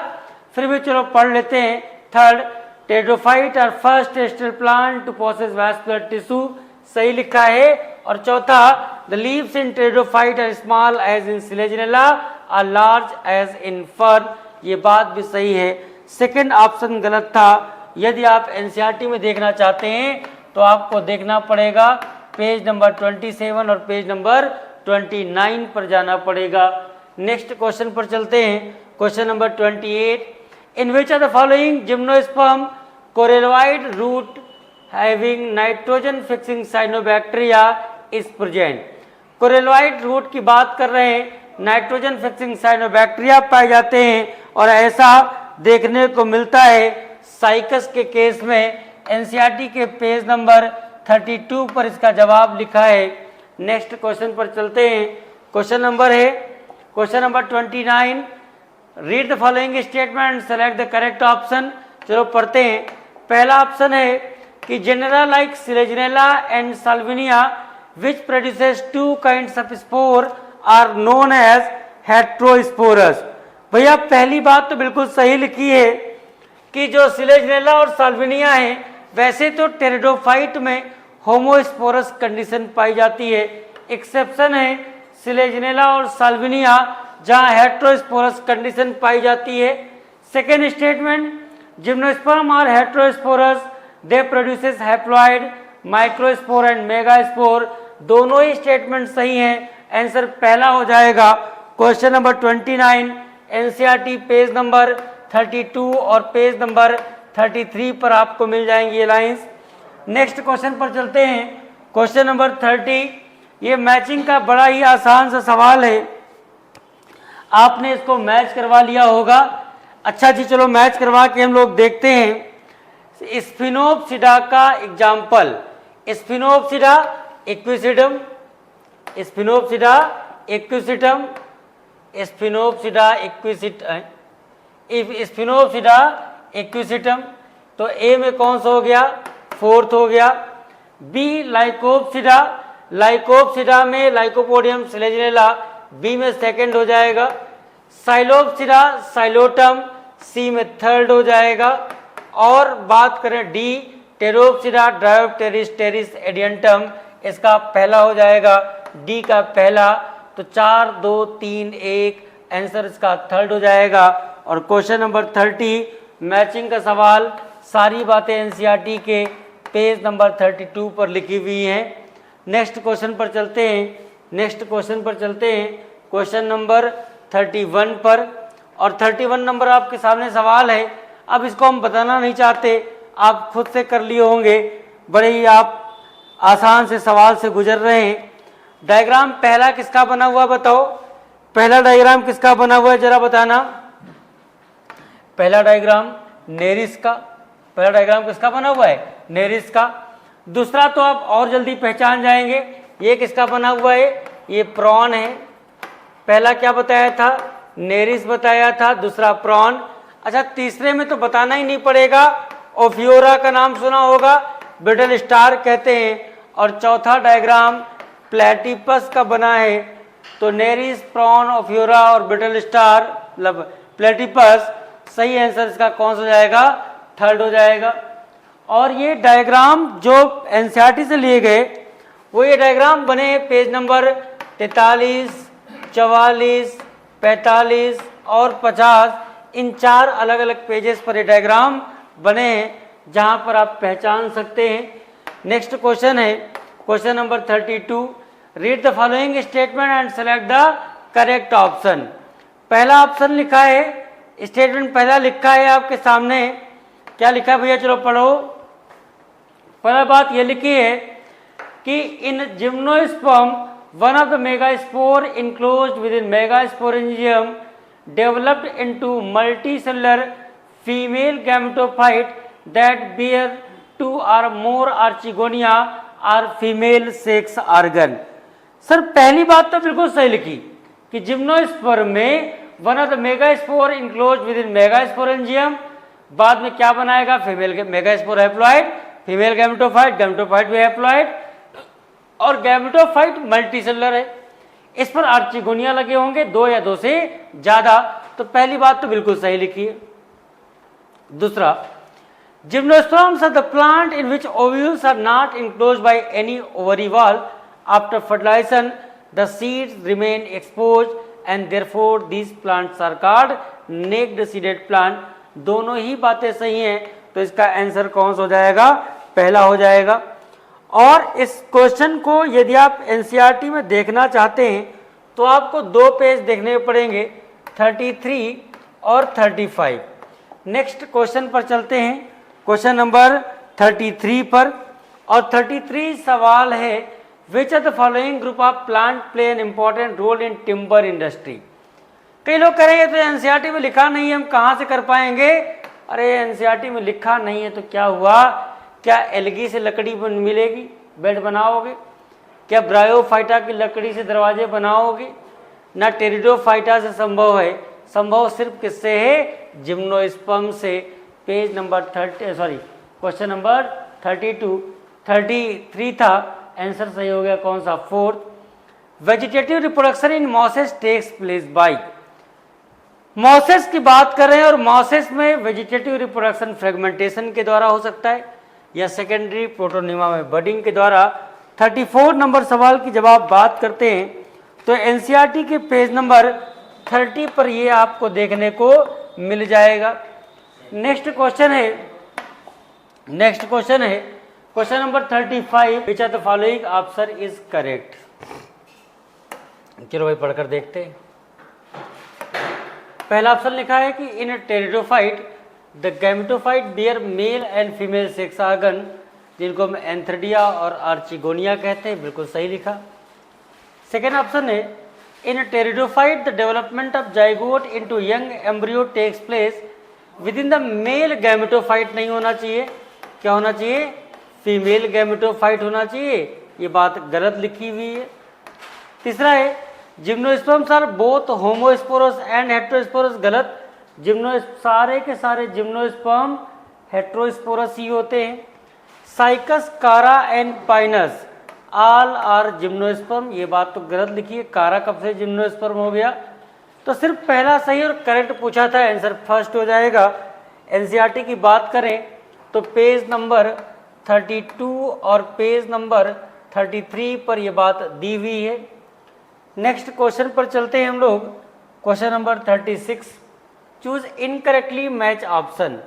फिर भी चलो पढ़ लेते हैं। Third, pteridophyte are first terrestrial plant to possess vascular tissue, सही लिखा है। और चौथा, the leaves in pteridophyte are small as in selaginella or large as in fern, ये बात भी सही है। सेकेंड ऑप्शन गलत था। यदि आप एनसीईआरटी में देखना चाहते हैं तो आपको देखना पड़ेगा पेज नंबर 27 और पेज नंबर 29 पर जाना पड़ेगा। नेक्स्ट क्वेश्चन पर चलते हैं। Question number 28, in which of the following gymnosperm coralloid root having nitrogen fixing cyanobacteria is present. Coralloid root की बात कर रहे हैं, नाइट्रोजन फिक्सिंग साइनोबैक्टीरिया पाए जाते हैं और ऐसा देखने को मिलता है साइकस के केस में। एनसीईआरटी के पेज नंबर 32 पर इसका जवाब लिखा है। नेक्स्ट क्वेश्चन पर चलते हैं। क्वेश्चन नंबर है question number 29, read the following statement, select the correct option. चलो पढ़ते हैं। पहला ऑप्शन है कि genera like selaginella and salvinia which produces two kinds of spore are known as heterosporous. भैया पहली बात तो बिल्कुल सही लिखी है कि जो सिलेजनेला और साल्विनिया है, वैसे तो टेरिडोफाइट में होमोस्पोरस कंडीशन पाई जाती है। एक्सेप्शन है सिलेजनेला और साल्विनिया जहां हेट्रोस्पोरस कंडीशन पाई जाती है। Second statement, gymnosperm are heterosporous, they produces haploid, microspore and megaspore, दोनों ही स्टेटमेंट सही हैं। आंसर पहला हो जाएगा। Question number 29 NCERT page number 32 और पेज नंबर 33 पर आपको मिल जाएंगी ये लाइंस। नेक्स्ट क्वेश्चन पर चलते हैं। क्वेश्चन नंबर 30, ये मैचिंग का बड़ा ही आसान सा सवाल है, आपने इसको मैच करवा लिया होगा। अच्छा जी, चलो मैच करवा के हम लोग देखते हैं। स्फिनोप्सिडा का एग्जाम्पल, स्फिनोप्सिडा इक्विसिडम, स्फिनोप्सिडा इक्विसिटम, स्फिनोप्सिडा इक्विसिटम, स्फिनोप्सिडा इक्विसिटम, तो ए में कौन सा हो गया? फोर्थ हो गया। बी लाइकोप्सिडा, लाइकोप्सिडा में लाइकोपोडियम सिलेजनेला, बी में सेकंड हो जाएगा। साइलोप्सिडा साइलोटम, सी में थर्ड हो जाएगा। और बात करें D, Pteropsida Dryopteris Pteris Adiantum, इसका पहला हो जाएगा, डी का पहला। तो 4 2 3 1, आंसर इसका थर्ड हो जाएगा। और क्वेश्चन नंबर 30 मैचिंग का सवाल, सारी बातें एनसीईआरटी के पेज नंबर 32 पर लिखी हुई हैं। नेक्स्ट क्वेश्चन पर चलते हैं, क्वेश्चन नंबर 31 पर। और 31 नंबर आपके सामने सवाल है। अब इसको हम बताना नहीं चाहते, आप खुद से कर लिए होंगे, बड़े ही आप आसान से सवाल से गुजर रहे हैं। डायग्राम पहला किसका बना हुआ बताओ, पहला डायग्राम किसका बना हुआ है जरा बताना। पहला डायग्राम नेरिस का, पहला डायग्राम किसका बना हुआ है, नेरिस का। दूसरा तो आप और जल्दी पहचान जाएंगे, ये किसका बना हुआ है, ये प्रॉन है। पहला क्या बताया था, नेरिस बताया था, दूसरा प्रॉन। अच्छा तीसरे में तो बताना ही नहीं पड़ेगा, ओफियोरा का नाम सुना होगा, ब्रिटल स्टार कहते हैं। और चौथा डायग्राम प्लेटिपस का बना है। तो नेरिस, प्रॉन, ओफियोरा और ब्रिटल स्टार मतलब प्लेटिपस, सही आंसर इसका कौन सा हो जाएगा, थर्ड हो जाएगा। और ये डायग्राम जो एनसीईआरटी से लिए गए वो ये डायग्राम बने पेज नंबर 43, 44, 45 और 50, इन 4 अलग अलग पेजेस पर ये डायग्राम बने हैं जहां पर आप पहचान सकते हैं। नेक्स्ट क्वेश्चन है question number 32, read the following statement and select the correct option. पहला ऑप्शन लिखा है, स्टेटमेंट पहला लिखा है आपके सामने, क्या लिखा है भैया, चलो पढ़ो। पहला बात ये लिखी है कि in gymnosperm one of the megaspore enclosed within megasporangium developed into multicellular female gametophyte that bear 2 or more archegonia or female sex organ. Sir पहली बात तो बिल्कुल सही लिखी कि जिम्नोस्पर्म में one of the megaspore enclosed within megasporangium, बाद में क्या बनाएगा, female megaspore haploid, female gametophyte, gametophyte भी हैप्लॉइड, और गैमेटोफाइट मल्टीसेलुलर है। इस पर आर्चिगोनिया लगे होंगे, 2 या 2 से ज्यादा। तो पहली बात तो बिल्कुल सही लिखी है। दूसरा, gymnosperms are the plant in which ovules are not enclosed by any ovary wall after fertilisation, the seeds remain exposed and therefore these plants are called naked seeded plant. दोनों ही बातें सही हैं, तो इसका आंसर कौन सा हो जाएगा, पहला हो जाएगा। और इस क्वेश्चन को यदि आप एनसीईआरटी में देखना चाहते हैं तो आपको 2 पेज देखने पड़ेंगे, 33 और 35। नेक्स्ट क्वेश्चन पर चलते हैं, क्वेश्चन नंबर 33 पर। और 33 सवाल है, which are the following group of plant play an important role in timber industry. कई लोग करेंगे तो एनसीईआरटी में लिखा नहीं है, हम कहाँ से कर पाएंगे। अरे एनसीईआरटी में लिखा नहीं है तो क्या हुआ, क्या एल्गी से लकड़ी मिलेगी, बेड बनाओगे, क्या ब्रायोफाइटा की लकड़ी से दरवाजे बनाओगे, ना टेरिडोफाइटा से संभव है, संभव सिर्फ किससे है, जिम्नोस्पर्म से। Page number 30 sorry question number 33 था, आंसर सही हो गया कौन सा, fourth. Vegetative reproduction in mosses takes place by, mosses की बात कर रहे हैं और मॉसेस में वेजिटेटिव रिप्रोडक्शन फ्रेगमेंटेशन के द्वारा हो सकता है या सेकेंडरी प्रोटोनिमा में बडिंग के द्वारा। 34 नंबर सवाल की जब आप बात करते हैं तो एनसीईआरटी के पेज नंबर 30 पर ये आपको देखने को मिल जाएगा। नेक्स्ट क्वेश्चन है question number 35, which are the following answer is correct. चलो भाई पढ़कर देखते हैं। पहला ऑप्शन लिखा है कि in pteridophyte the gametophyte bear male and female sex organ, जिनको हम एंथ्रेडिया और आर्चिगोनिया कहते हैं, बिल्कुल सही लिखा। सेकेंड ऑप्शन है in pteridophyte the development of zygote into young embryo takes place within the male gametophyte, नहीं होना चाहिए, क्या होना चाहिए, फीमेल गैमेटोफाइट होना चाहिए, ये बात गलत लिखी हुई है। तीसरा है gymnosperms are both homosporous and heterosporous, गलत, सारे के सारे जिम्नोस्पर्म हेटेरोस्पोरस ही होते हैं। Cycas, Chara and Pinus all are gymnosperm, ये बात तो गलत लिखी है, कारा कब से जिम्नोस्पर्म हो गया। तो तो सिर्फ पहला सही और करेक्ट पूछा था, आंसर फर्स्ट हो जाएगा। एनसीईआरटी की बात करें तो पेज नंबर 32 और पेज नंबर 33 पर यह बात दी हुई है। नेक्स्ट क्वेश्चन पर चलते हैं हम लोग। Question number 36, choose incorrectly match option.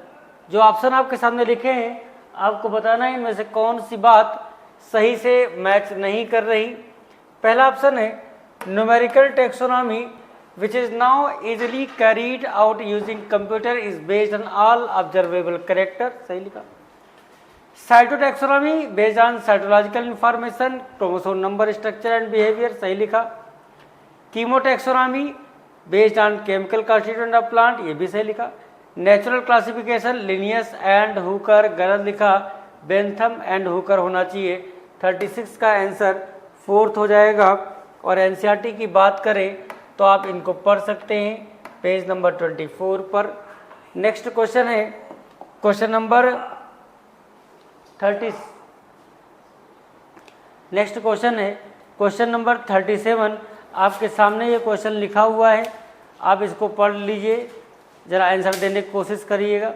जो ऑप्शन आपके सामने लिखे हैं आपको बताना है इनमें से कौन सी बात सही से मैच नहीं कर रही। पहला ऑप्शन है numerical taxonomy which is now easily carried out using computer is based on all observable character, सही लिखा। Cytotaxonomy based on cytological information, chromosome number, structure and behaviour, सही लिखा। कीमोटैक्सोनॉमी based on chemical constituent of plant, ये भी सही लिखा। Natural classification Linnaeus and Hooker, गलत लिखा। बेंथम एंड हुकर होना चाहिए। 36 का आंसर फोर्थ हो जाएगा। और एनसीईआरटी की बात करें तो आप इनको पढ़ सकते हैं पेज नंबर 24 पर। नेक्स्ट क्वेश्चन है क्वेश्चन नंबर 30। नेक्स्ट क्वेश्चन है क्वेश्चन नंबर 37। आपके सामने ये क्वेश्चन लिखा हुआ है, आप इसको पढ़ लीजिए, जरा आंसर देने की कोशिश करिएगा।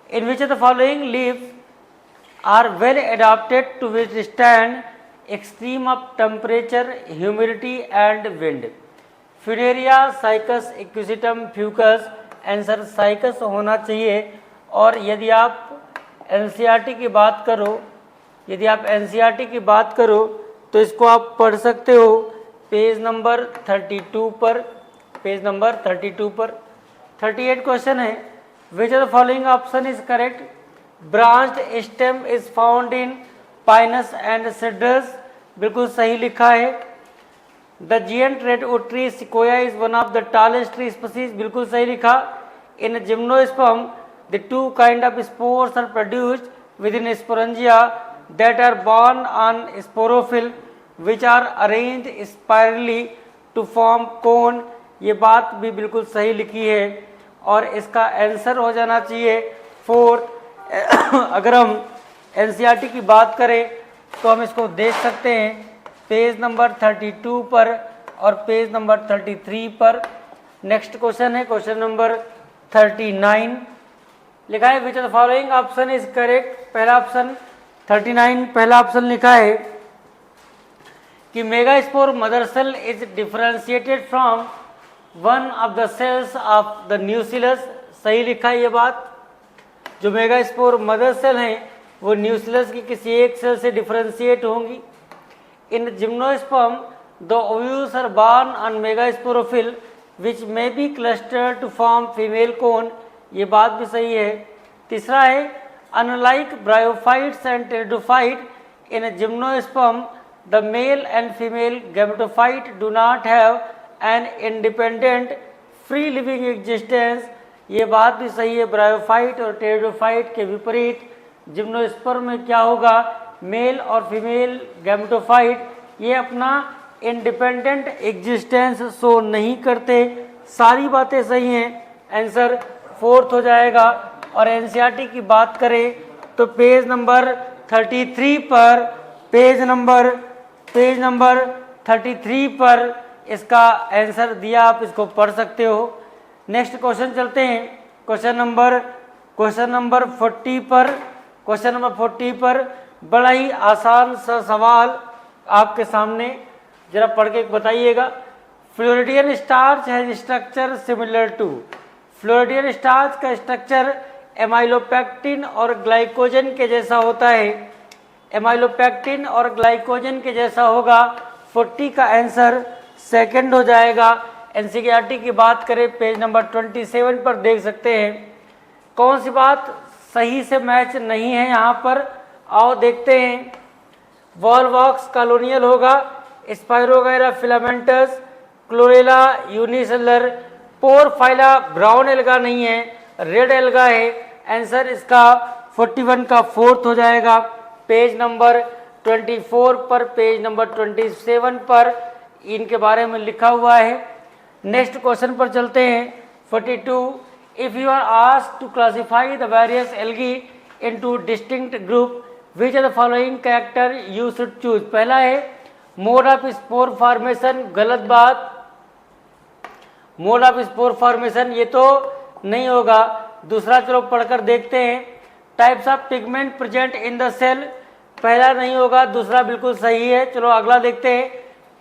In which the following leaves are well adapted to withstand extreme of temperature, humidity and wind. Funaria, cycas, equisetum, fucus, answer cycas होना चाहिए। और यदि आप एनसीईआरटी की बात करो, तो इसको आप पढ़ सकते हो पेज नंबर 32 पर। पेज नंबर 32 पर 38 क्वेश्चन है which of the following option is correct. Branched stem is found in pinus and cedrus, बिल्कुल सही लिखा है। The giant redwood tree sequoia is one of the tallest tree species, बिल्कुल सही लिखा। In gymnosperm the two kind of spores are produced within sporangia that are borne on sporophyll which are arranged spirally to form cone, ये बात भी बिल्कुल सही लिखी है। और इसका आंसर हो जाना चाहिए फोर्थ। अगर हम एनसीईआरटी की बात करें तो हम इसको देख सकते हैं पेज नंबर 32 पर और पेज नंबर 33 पर। नेक्स्ट क्वेश्चन है क्वेश्चन नंबर 39। लिखा है which of the following option is correct. पहला ऑप्शन 39 पहला ऑप्शन लिखा है कि megaspore mother cell is differentiated from one of the cells of the nucellus, सही लिखा है ये बात। जो मेगास्पोर मदर सेल हैं वो न्यूसिलस की किसी एक सेल से डिफरेंशिएट होंगी। In gymnosperm the ovules are borne on megasporophyll which may be cluster to form female cone, ये बात भी सही है। तीसरा है unlike bryophytes and pteridophyte in gymnosperm the male and female gametophyte do not have an independent free living existence, ये बात भी सही है। ब्रायोफाइट और टेरिडोफाइट के विपरीत जिम्नोस्पर्म में क्या होगा, मेल और फीमेल गैमेटोफाइट ये अपना इंडिपेंडेंट एग्जिस्टेंस शो नहीं करते। सारी बातें सही हैं, आंसर फोर्थ हो जाएगा। और एनसीईआरटी की बात करें तो पेज नंबर 33 पर पेज नंबर 33 पर इसका आंसर दिया, आप इसको पढ़ सकते हो। नेक्स्ट क्वेश्चन चलते हैं क्वेश्चन नंबर 40 पर। क्वेश्चन नंबर 40 पर बड़ा ही आसान सा सवाल आपके सामने, जरा पढ़ के बताइएगा। Floridean starch has structure similar to. Floridean starch का स्ट्रक्चर एमाइलोपेक्टिन और ग्लाइकोजन के जैसा होता है। एमाइलोपेक्टिन और ग्लाइकोजन के जैसा होगा। 40 का आंसर सेकंड हो जाएगा। एनसीईआरटी की बात करें पेज नंबर 27 पर देख सकते हैं कौन सी बात सही से मैच नहीं है यहाँ पर। आओ देखते हैं। वॉलवॉक्स कॉलोनियल होगा, spirogyra filamentous, chlorella unicellular, porphyra brown alga नहीं है, रेड एल्गा है। आंसर इसका 41 का फोर्थ हो जाएगा। पेज नंबर 24 पर पेज नंबर 27 पर इनके बारे में लिखा हुआ है। नेक्स्ट क्वेश्चन पर चलते हैं 42। If you are asked to classify the various algae into distinct group which are the following character you should choose. पहला है मोड ऑफ स्पोर फॉर्मेशन, गलत बात। मोड ऑफ स्पोर फॉर्मेशन ये तो नहीं होगा, दूसरा चलो पढ़कर देखते हैं। Types of pigment present in the cell, पहला नहीं होगा, दूसरा बिल्कुल सही है। चलो अगला देखते हैं।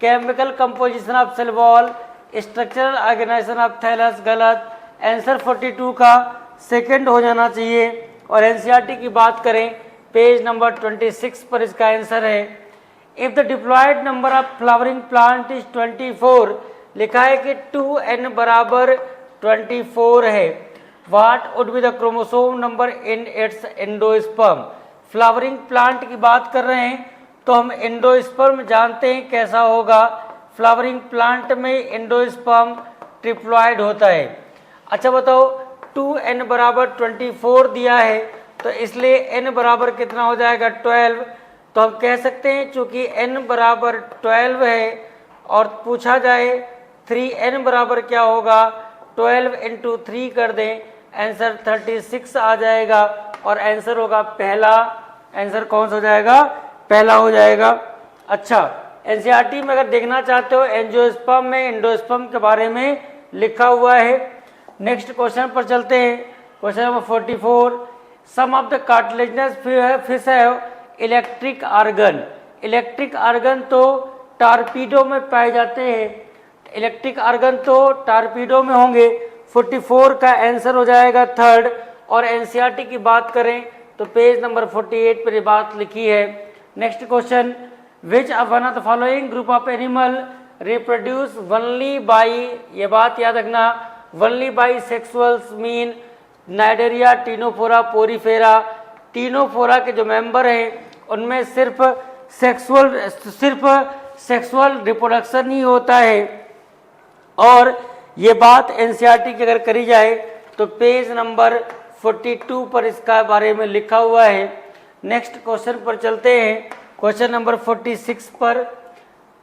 Chemical composition of cell wall, structural organisation of thallus, गलत। आंसर 42 का सेकंड हो जाना चाहिए। और एनसीईआरटी की बात करें पेज नंबर 26 पर इसका आंसर है। If the diploid number of flowering plant is 24, लिखा है कि 2n बराबर 24 है। What would be the chromosome number in its endosperm. Flowering plant की बात कर रहे हैं तो हम एंडोस्पर्म जानते हैं कैसा होगा। फ्लावरिंग प्लांट में एंडोस्पर्म ट्रिप्लॉयड होता है। अच्छा बताओ 2n बराबर 24 दिया है तो इसलिए n बराबर कितना हो जाएगा 12। तो हम कह सकते हैं चूंकि n बराबर 12 है और पूछा जाए 3n बराबर क्या होगा, 12 इंटू 3 कर दें, आंसर 36 आ जाएगा और आंसर होगा पहला। आंसर कौन सा हो जाएगा, पहला हो जाएगा। अच्छा एनसीईआरटी में अगर देखना चाहते हो एंजियोस्पर्म में एंडोस्पर्म के बारे में लिखा हुआ है। नेक्स्ट क्वेश्चन पर चलते हैं। Question number 44, some of the cartilaginous fish have electric organ. Electric organ तो टारपीडो में पाए जाते हैं। इलेक्ट्रिक आर्गन तो टारपीडो में होंगे। 44 का आंसर हो जाएगा थर्ड। और एनसीईआरटी की बात करें तो पेज नंबर 48 पर ये बात लिखी है। Next question, which one of the following group of animal reproduce only by, ये बात याद रखना, only by sexuals mean cnidaria, ctenophora, porifera. Ctenophora के जो मेंबर हैं उनमें सिर्फ सेक्सुअल रिप्रोडक्शन ही होता है। और ये बात एनसीईआरटी की अगर करी जाए तो पेज नंबर 42 पर इसका बारे में लिखा हुआ है। नेक्स्ट क्वेश्चन पर चलते हैं। क्वेश्चन नंबर 46 पर,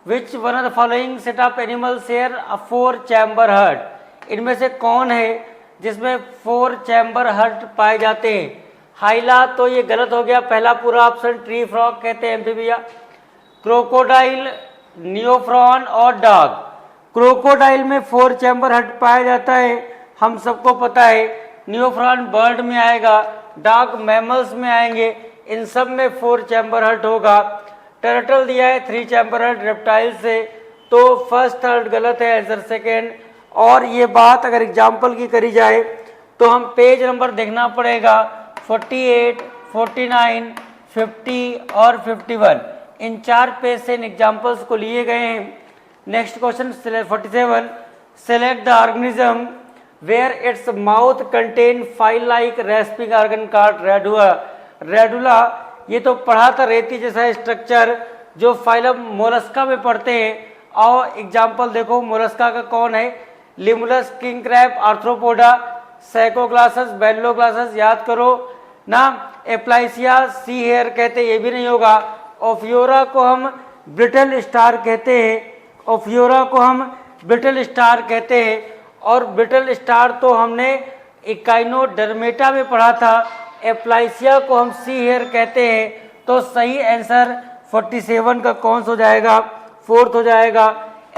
विच one of the following set of animal share a 4 chamber hurt. इनमें से कौन है जिसमें 4 चैम्बर हर्ट पाए जाते हैं। हाइला तो ये गलत हो गया, पहला पूरा ऑप्शन ट्री फ्रॉग कहते हैं एम्फीबिया। क्रोकोडाइल, नियोफ्रॉन और डॉग। क्रोकोडाइल में 4 चैम्बर हर्ट पाया जाता है, हम सबको पता है। नियोफ्रॉन बर्ड में आएगा, डॉग मैमल्स में आएंगे, इन सब में 4 चैम्बर हर्ट होगा। टर्टल दिया है 3 चैम्बर हर्ट रेप्टाइल से, तो फर्स्ट थर्ड गलत है, आंसर सेकेंड। और ये बात अगर एग्जाम्पल की करी जाए तो हम पेज नंबर देखना पड़ेगा 48, 49, 50 और 51। इन 4 पेज से इन एग्जाम्पल्स को लिए गए हैं। Next question 47, select the organism where its mouth contain file like rasping organ called radula. Radula ये तो पढ़ा था, रेती जैसा स्ट्रक्चर जो फाइलम मोलस्का में पढ़ते हैं। और एग्जाम्पल देखो मोलस्का का कौन है, लिमुलस, किंग क्रैब, आर्थ्रोपोडा, सैकोग्लासस, बेल्लोग्लासस, याद करो ना। एप्लाइसिया सी हेयर कहते, ये भी नहीं होगा। ओफियोरा को हम ब्रिटल स्टार कहते हैं, ओफियोरा को हम ब्रिटल स्टार कहते हैं। और ब्रिटल स्टार तो हमने इकाइनोडर्मेटा में पढ़ा था। एप्लाइसिया को हम सी हेयर कहते हैं। तो सही आंसर 47 का कौन सा हो जाएगा, फोर्थ हो जाएगा।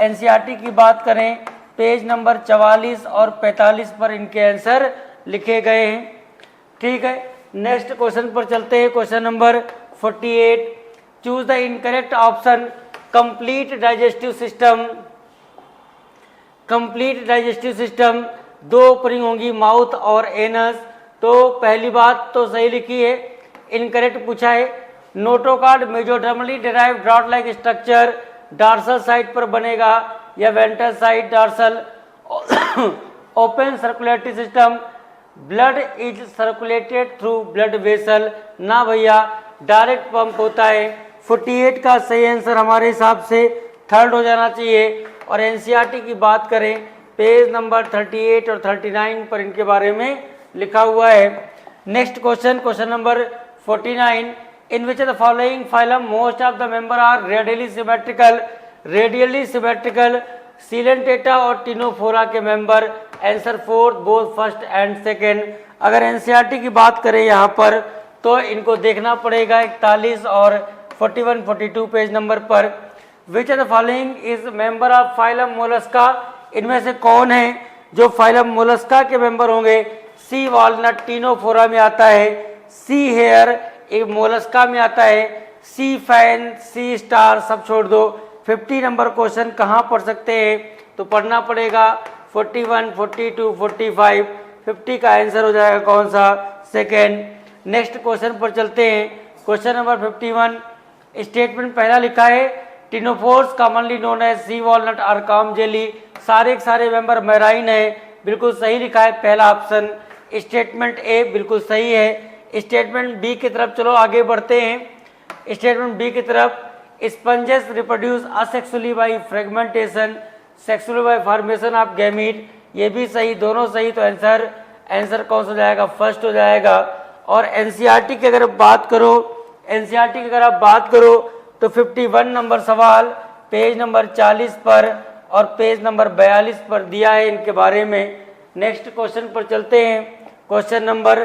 एनसीईआरटी की बात करें पेज नंबर 44 और 45 पर इनके आंसर लिखे गए हैं। ठीक है, नेक्स्ट क्वेश्चन पर चलते हैं। Question number 48, choose the incorrect option. Complete digestive system. Complete digestive system 2 opening होंगी, माउथ और एनस। तो पहली बात तो सही लिखी है, इनकरेक्ट पूछा है। Notochord mesodermally derived rod like structure dorsal side पर बनेगा या ventral side dorsal. Open circulatory system, blood is circulated through blood vessel. ना भैया, डायरेक्ट पंप होता है। 48 का सही आंसर हमारे हिसाब से थर्ड हो जाना चाहिए। और एनसीईआरटी की बात करें पेज नंबर 38 और 39 पर इनके बारे में लिखा हुआ है। Next question, question number 49, in which the following phylum most of the member are radially symmetrical. Radially symmetrical coelenterata और टिनोफोरा के member. Answer fourth, both first and second. अगर एनसीईआरटी की बात करें यहाँ पर तो इनको देखना पड़ेगा 41 और 41, 42 पेज नंबर पर। Which of the following is member of phylum Mollusca. इनमें से कौन है जो फाइलम मोलस्का के मेंबर होंगे? सी वॉलनट टीनोफोरा में आता है, सी हेयर एक मोलस्का में आता है, सी फैन, सी स्टार सब छोड़ दो। 50 नंबर क्वेश्चन कहाँ पढ़ सकते हैं? तो पढ़ना पड़ेगा 41, 42, 45। 50 का आंसर हो जाएगा कौन सा? सेकेंड। नेक्स्ट क्वेश्चन पर चलते हैं। क्वेश्चन नंबर 51, स्टेटमेंट पहला लिखा है ctenophores commonly known as sea walnut और काम जेली, सारे के सारे मेंबर मैराइन है, बिल्कुल सही लिखा है पहला ऑप्शन। स्टेटमेंट ए बिल्कुल सही है। स्टेटमेंट बी की तरफ चलो आगे बढ़ते हैं। स्टेटमेंट बी की तरफ, sponges reproduce asexually by fragmentation, sexually bye formation of gamete, ये भी सही, दोनों सही। तो आंसर कौन सा हो जाएगा? फर्स्ट हो जाएगा। और एनसीईआरटी की अगर बात करो, एनसीईआरटी की अगर आप बात करो तो 51 नंबर सवाल पेज नंबर 40 पर और पेज नंबर 42 पर दिया है इनके बारे में। नेक्स्ट क्वेश्चन पर चलते हैं। क्वेश्चन नंबर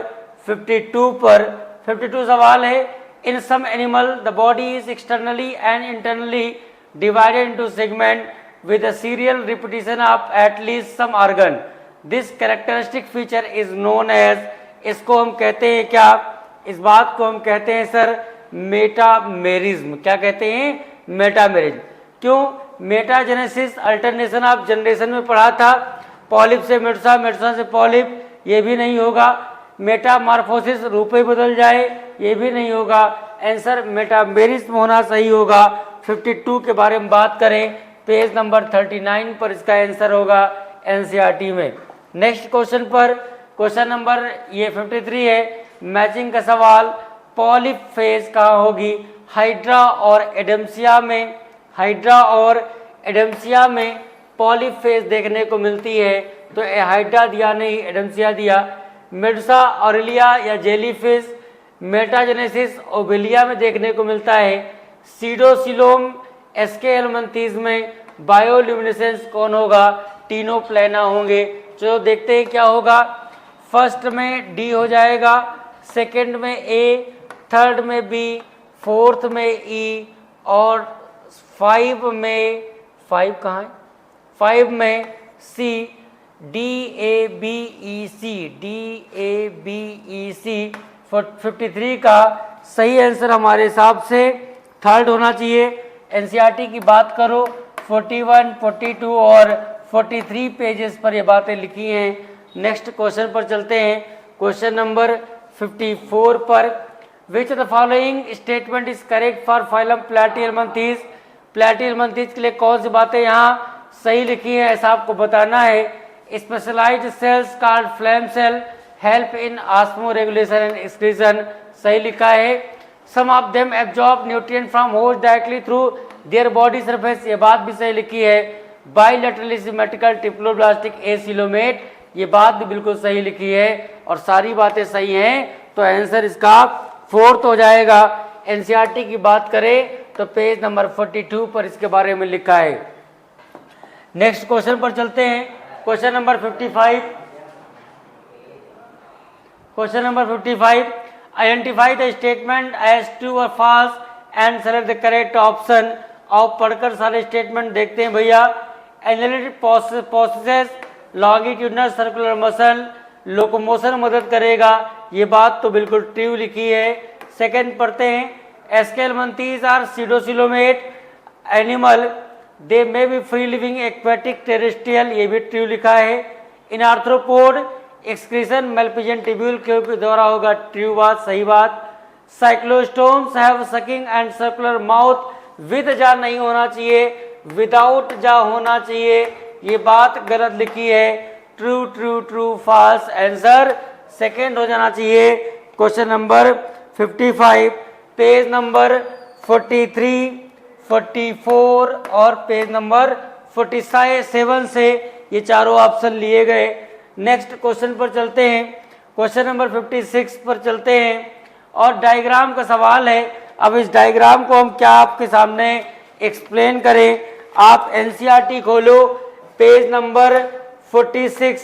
52 पर 52 सवाल है, in some animal the body is externally and internally divided into segment with a serial repetition of at least some organ. This characteristic feature is known as, इसको हम कहते हैं क्या? इस बात को हम कहते हैं सर मेटामेरिज्म। क्या कहते हैं? मेटामेरिज्म। क्यों? मेटाजेनेसिस अल्टरनेशन ऑफ जनरेशन में पढ़ा था, पॉलिप से मेडुसा, मेडुसा से पॉलिप, ये भी नहीं होगा। मेटामॉर्फोसिस रूप ही बदल जाए, ये भी नहीं होगा। आंसर मेटामेरिज्म होना सही होगा। 52 के बारे में बात करें पेज नंबर 39 पर इसका आंसर होगा एनसीईआरटी में। नेक्स्ट क्वेश्चन पर, क्वेश्चन नंबर ये 53 है, मैचिंग का सवाल, पॉलिप फेज कहाँ होगी? हाइड्रा और एडम्सिया में, हाइड्रा और एडम्सिया में पॉलिप फेज देखने को मिलती है। तो हाइड्रा दिया नहीं, एडम्सिया दिया। मेडुसा ऑरेलिया या जेलीफिश, मेटाजेनेसिस ओवेलिया में देखने को मिलता है। सीडोसिलोम एस्केलमंथीज में बायोल्यूमिनेसेंस कौन होगा? टीनोप्लेना होंगे। जो देखते हैं क्या होगा। फर्स्ट में डी हो जाएगा, सेकंड में ए, थर्ड में बी, फोर्थ में ई और 5 में, 5 कहाँ है? 5 में C, D A B E C, D A B E C. 53 का सही आंसर हमारे हिसाब से थर्ड होना चाहिए। एनसीईआरटी की बात करो 41, 42 और 43 पेजेस पर ये बातें लिखी हैं। नेक्स्ट क्वेश्चन पर चलते हैं। क्वेश्चन नंबर 54 पर, which of the following statement is correct for phylum platyhelminthes? Platyhelminthes के लिए कौन सी बातें यहाँ सही लिखी हैं ऐसा आपको बताना है। Specialised cells called flame cell help in osmoregulation and excretion, सही लिखा है। Some of them absorb nutrient from host directly through their body surface, ये बात भी सही लिखी है। Bilaterally symmetrical triploblastic acoelomate, ये बात भी बिल्कुल सही लिखी है और सारी बातें सही हैं। तो आंसर इसका फोर्थ हो जाएगा। एनसीईआरटी की बात करें तो पेज नंबर 42 पर इसके बारे में लिखा है। नेक्स्ट क्वेश्चन पर चलते हैं। Question number 55, question number 55, identify the statement as true और false and select the correct option. और पढ़कर सारे स्टेटमेंट देखते हैं भैया। Analytic process longitudinal circular muscle, locomotion मदद करेगा, ये बात तो बिल्कुल ट्रू लिखी है। सेकंड पढ़ते हैं, aschelminthes are pseudocoelomate animal, they may be free living aquatic terrestrial, ये भी ट्रू लिखा है। इन आर्थ्रोपोड एक्सक्रीशन मेलपिजन टिब्यूल के द्वारा होगा, ट्रू बात, सही बात। Cyclostomes have sucking and circular mouth, with jaw नहीं होना चाहिए, विदाउट जा होना चाहिए, ये बात गलत लिखी है। True true true false, answer second हो जाना चाहिए। क्वेश्चन नंबर 55 पेज नंबर 43, 44 और पेज नंबर 47 से ये चारों ऑप्शन लिए गए। नेक्स्ट क्वेश्चन पर चलते हैं। क्वेश्चन नंबर 56 पर चलते हैं और डायग्राम का सवाल है। अब इस डायग्राम को हम क्या आपके सामने एक्सप्लेन करें। आप एनसीईआरटी खोलो पेज नंबर 46,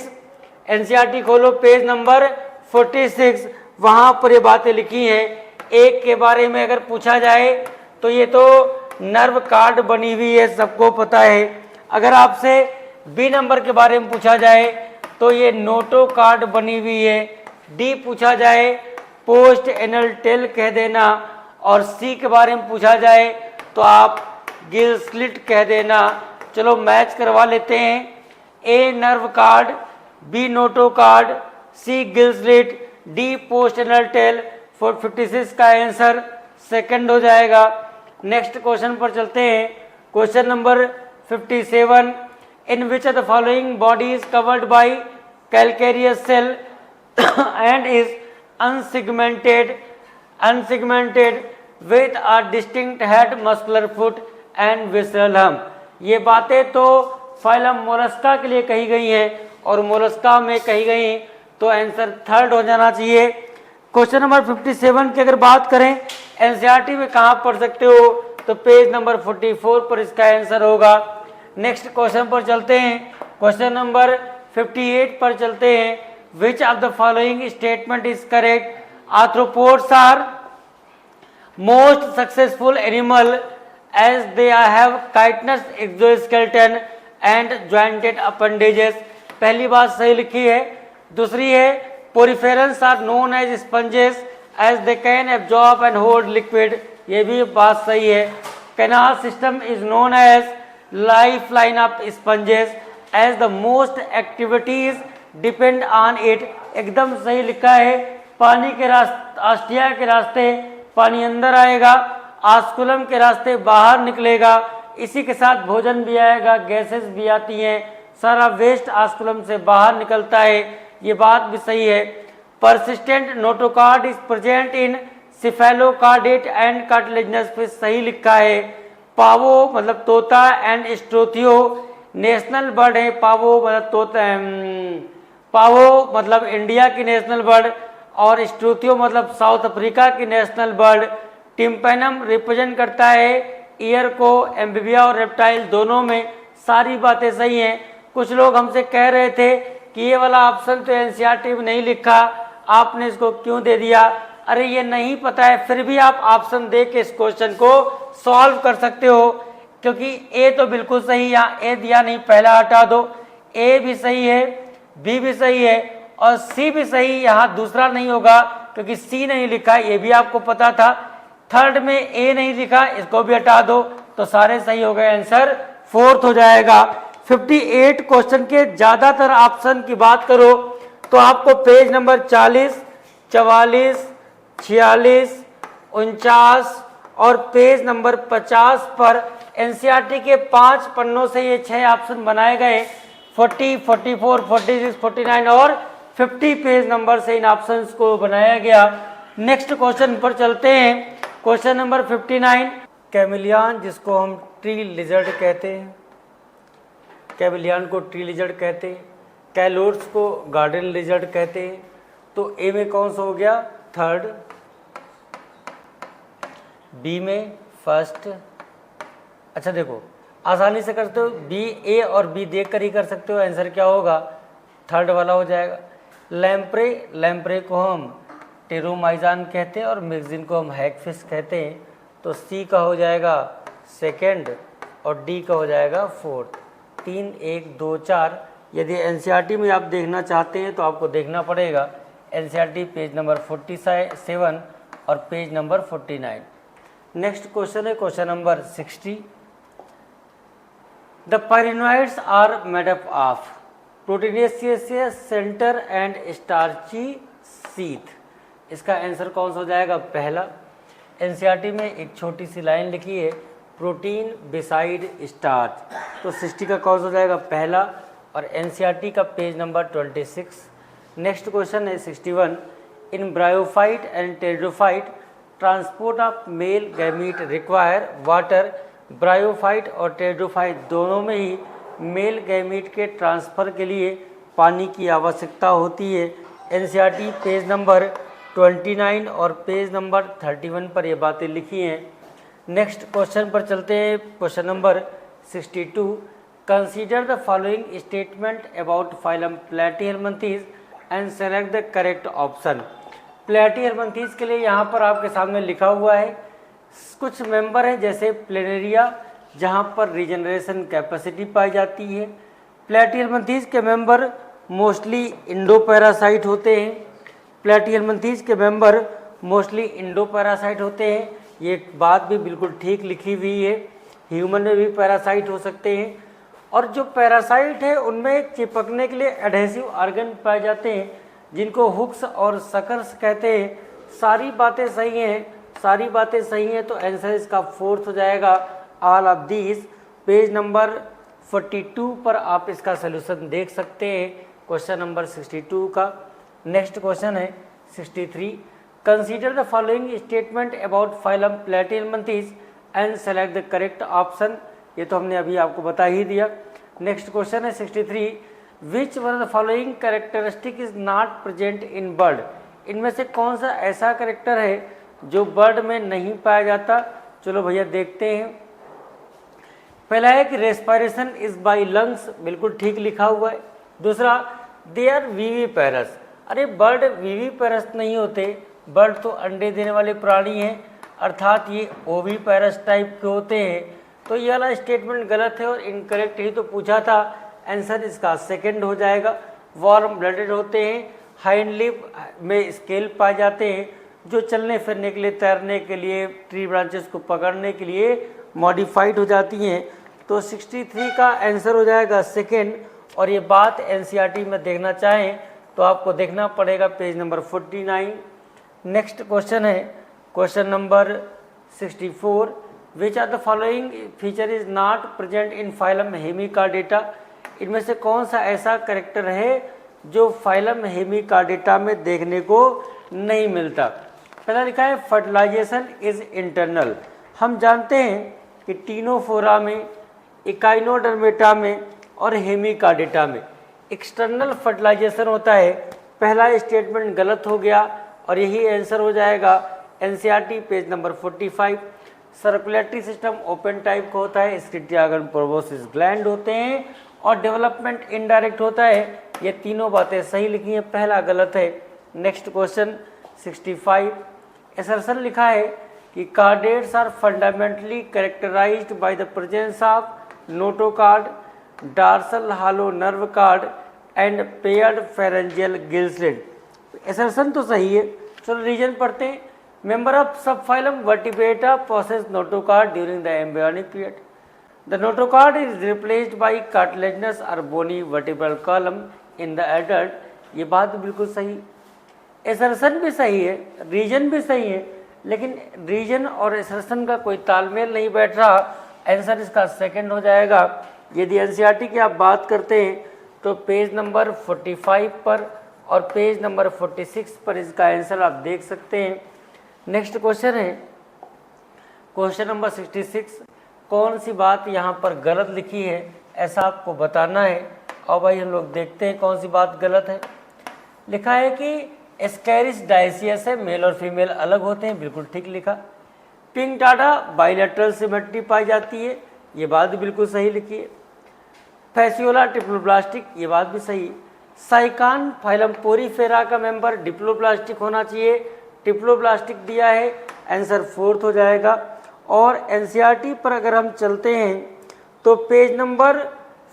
एनसीईआरटी खोलो पेज नंबर 46, वहाँ पर ये बातें लिखी हैं। एक के बारे में अगर पूछा जाए तो ये तो नर्व कार्ड बनी हुई है, सबको पता है। अगर आपसे बी नंबर के बारे में पूछा जाए तो ये नोटो कार्ड बनी हुई है। डी पूछा जाए पोस्ट एनल टेल कह देना, और सी के बारे में पूछा जाए तो आप गिल स्लिट कह देना। चलो मैच करवा लेते हैं। A nerve cord, B notochord, C gill slit, D post anal tail. 456 का आंसर सेकंड हो जाएगा। नेक्स्ट क्वेश्चन पर चलते हैं। Question number 57, in which of the following body is covered by calcareous cell and is unsegmented with a distinct head, muscular foot and visceral hump। ये बातें तो phylum Mollusca के लिए कही गई हैं और मोलस्का में कही गई हैं, तो आंसर थर्ड हो जाना चाहिए। क्वेश्चन नंबर 57 की अगर बात करें एनसीईआरटी में कहाँ पढ़ सकते हो, तो पेज नंबर 44 पर इसका आंसर होगा। नेक्स्ट क्वेश्चन पर चलते हैं। क्वेश्चन नंबर 58 पर चलते हैं। Which of the following statement is correct? Arthropods are most successful animal as they have chitinous exoskeleton and jointed appendages। पहली बात सही लिखी है। दूसरी है poriferans are known as sponges as they can absorb and hold liquid। ये भी बात सही है। Canal system is known as lifeline of sponges as the most activities depend on it. एकदम सही लिखा है। पानी के रास्ते, आस्टिया के रास्ते पानी अंदर आएगा, आस्कुलम के रास्ते बाहर निकलेगा, इसी के साथ भोजन भी आएगा, गैसेस भी आती हैं, सारा वेस्ट आस्कुलम से बाहर निकलता है। ये बात भी सही है। Persistent notochord is present in cephalochordate and cartilaginous fish, सही लिखा है। पावो मतलब तोता एंड स्ट्रोथियो नेशनल बर्ड है। पावो मतलब तोता, पावो मतलब इंडिया की नेशनल बर्ड, और स्ट्रूथियो मतलब साउथ अफ्रीका की नेशनल बर्ड। टिम्पेनम रिप्रेजेंट करता है ईयर को। एम्फीबिया और रेप्टाइल दोनों में सारी बातें सही हैं। कुछ लोग हमसे कह रहे थे कि ये वाला ऑप्शन तो एनसीईआरटी में नहीं लिखा, आपने इसको क्यों दे दिया। अरे ये नहीं पता है, फिर भी आप ऑप्शन दे के इस क्वेश्चन को सॉल्व कर सकते हो, क्योंकि ए तो बिल्कुल सही, यहाँ ए दिया नहीं, पहला हटा दो। ए भी सही है, बी भी सही है और सी भी सही। यहाँ दूसरा नहीं होगा क्योंकि सी नहीं लिखा, ये भी आपको पता था। थर्ड में ए नहीं लिखा, इसको भी हटा दो, तो सारे सही हो गए। आंसर फोर्थ हो जाएगा। 58 क्वेश्चन के ज्यादातर ऑप्शन की बात करो तो आपको पेज नंबर 40, 44, 46, 49 और पेज नंबर 50 पर एनसीईआरटी के 5 पन्नों से ये 6 ऑप्शन बनाए गए। 40, 44, 46, 49 और 50 पेज नंबर से इन ऑप्शंस को बनाया गया। नेक्स्ट क्वेश्चन पर चलते हैं। क्वेश्चन नंबर 59, कैमिलियन जिसको हम ट्री लिजर्ड कहते हैं, कैमिलियन को ट्री लिजर्ड कहते हैं, कैलोर्स को गार्डन लिजर्ड कहते हैं। तो ए में कौन सा हो गया? थर्ड, बी में फर्स्ट। अच्छा देखो आसानी से करते हो, बी, ए और बी देख कर ही कर सकते हो। आंसर क्या होगा? थर्ड वाला हो जाएगा। लैम्प्रे, लैम्प्रे को हम टेरोमाइजान कहते हैं और मैगजीन को हम हैगफिश कहते हैं। तो सी का हो जाएगा सेकंड और डी का हो जाएगा फोर्थ। 3, 1, 2, 4। यदि एनसीईआरटी में आप देखना चाहते हैं तो आपको देखना पड़ेगा एनसीईआरटी पेज नंबर 47 और पेज नंबर 49। नेक्स्ट क्वेश्चन है question number 60। The pyraminoids are made up of proteinaceous center and starchy sheath। इसका आंसर कौन सा हो जाएगा? पहला। एनसीईआरटी में एक छोटी सी लाइन लिखी है प्रोटीन बिसाइड स्टार्च, तो 60 का कौन सा हो जाएगा? पहला। और एनसीईआरटी का पेज नंबर 26। नेक्स्ट क्वेश्चन है 61। In bryophyte and pteridophyte transport of male gamete require water. Bryophyte और टेरिडोफाइट दोनों में ही मेल गैमीट के ट्रांसफ़र के लिए पानी की आवश्यकता होती है। एनसीईआरटी पेज नंबर 29 और पेज नंबर 31 पर ये बातें लिखी हैं। नेक्स्ट क्वेश्चन पर चलते हैं। Question number 62। Consider the following statement about phylum Platyhelminthes and select the correct option. Platyhelminthes के लिए यहाँ पर आपके सामने लिखा हुआ है कुछ मेंबर हैं जैसे प्लेनेरिया जहाँ पर रीजनरेशन कैपेसिटी पाई जाती है, प्लेटिहेल्मिन्थीज के मेंबर मोस्टली इंडो पैरासाइट होते हैं। प्लेटिहेल्मिन्थीज के मेंबर मोस्टली इंडो पैरासाइट होते हैं। ये बात भी बिल्कुल ठीक लिखी हुई है। ह्यूमन में भी पैरासाइट हो सकते हैं, और जो पैरासाइट है उनमें चिपकने के लिए एडहेसिव ऑर्गन पाए जाते हैं जिनको हुक्स और सकर्स कहते हैं। सारी बातें सही हैं, सारी बातें सही हैं, तो आंसर इसका फोर्थ हो जाएगा all of these. Page number 42 पर आप इसका सोल्यूशन देख सकते हैं क्वेश्चन नंबर 62 का। नेक्स्ट क्वेश्चन है 63। Consider the following statement about phylum platyhelminthes and select the correct option. ये तो हमने अभी आपको बता ही दिया। नेक्स्ट क्वेश्चन है 63। विच one of the following characteristic is not present in bird. इनमें से कौन सा ऐसा कैरेक्टर है जो बर्ड में नहीं पाया जाता। चलो भैया देखते हैं। पहला है कि रेस्पिरेशन इज बाय लंग्स, बिल्कुल ठीक लिखा हुआ है। दूसरा, दे आर विविपेरस। अरे बर्ड विविपेरस नहीं होते, बर्ड तो अंडे देने वाले प्राणी हैं, अर्थात ये ओविपेरस टाइप के होते हैं। तो ये वाला स्टेटमेंट गलत है और इनकरेक्ट ही तो पूछा था। आंसर इसका सेकंड हो जाएगा। वार्म ब्लडेड होते हैं, हाइंड लिप में स्केल पाए जाते हैं जो चलने फिरने के लिए, तैरने के लिए, ट्री ब्रांचेस को पकड़ने के लिए मॉडिफाइड हो जाती हैं। तो 63 का आंसर हो जाएगा सेकंड। और ये बात एनसीईआरटी में देखना चाहें तो आपको देखना पड़ेगा पेज नंबर 49। नेक्स्ट क्वेश्चन है question number 64। Which are the following feature is not present in phylum Hemichordata. इनमें से कौन सा ऐसा कैरेक्टर है जो फाइलम हेमिकार्डेटा में देखने को नहीं मिलता। पहला लिखा है फर्टिलाइजेशन इज इंटरनल। हम जानते हैं कि टीनोफोरा में, इकाइनोडर्मेटा में और हेमिकार्डेटा में एक्सटर्नल फर्टिलाइजेशन होता है। पहला स्टेटमेंट गलत हो गया और यही आंसर हो जाएगा NCERT page number 45। Circulatory system open type का होता है, स्किल्टरी ऑर्गन प्रोबोसिस ग्लैंड होते हैं और डेवलपमेंट इनडायरेक्ट होता है। ये तीनों बातें सही लिखी हैं, पहला गलत है। Next question 65। असर्शन लिखा है कि chordates are fundamentally characterized by the presence of notochord, dorsal hollow nerve cord and paired pharyngeal gill slit. Assertion तो सही है। चलो रीजन पढ़ते हैं। Member of subphylum vertebrata possess notochord during the embryonic period. The notochord is replaced by cartilaginous और bony vertebral column in the adult. ये बात बिल्कुल सही। असर्शन भी सही है, रीजन भी सही है, लेकिन रीजन और असर्शन का कोई तालमेल नहीं बैठ रहा। आंसर इसका सेकंड हो जाएगा। यदि एनसीईआरटी की आप बात करते हैं तो पेज नंबर 45 पर और पेज नंबर 46 पर इसका आंसर आप देख सकते हैं। नेक्स्ट क्वेश्चन है क्वेश्चन नंबर 66। कौन सी बात यहाँ पर गलत लिखी है ऐसा आपको बताना है। और भाई हम लोग देखते हैं कौन सी बात गलत है। लिखा है कि स्कैरिस डायसियस है, मेल और फीमेल अलग होते हैं, बिल्कुल ठीक लिखा। पिंक टाडा बाइलेटरल सिमेट्री पाई जाती है, ये बात भी बिल्कुल सही लिखी है। फैसियोला डिप्लोब्लास्टिक, ये बात भी सही है। साइकान फाइलम पोरीफेरा का मेंबर डिप्लोब्लास्टिक होना चाहिए, डिप्लोब्लास्टिक दिया है, आंसर फोर्थ हो जाएगा। और एनसीईआरटी पर अगर हम चलते हैं तो page number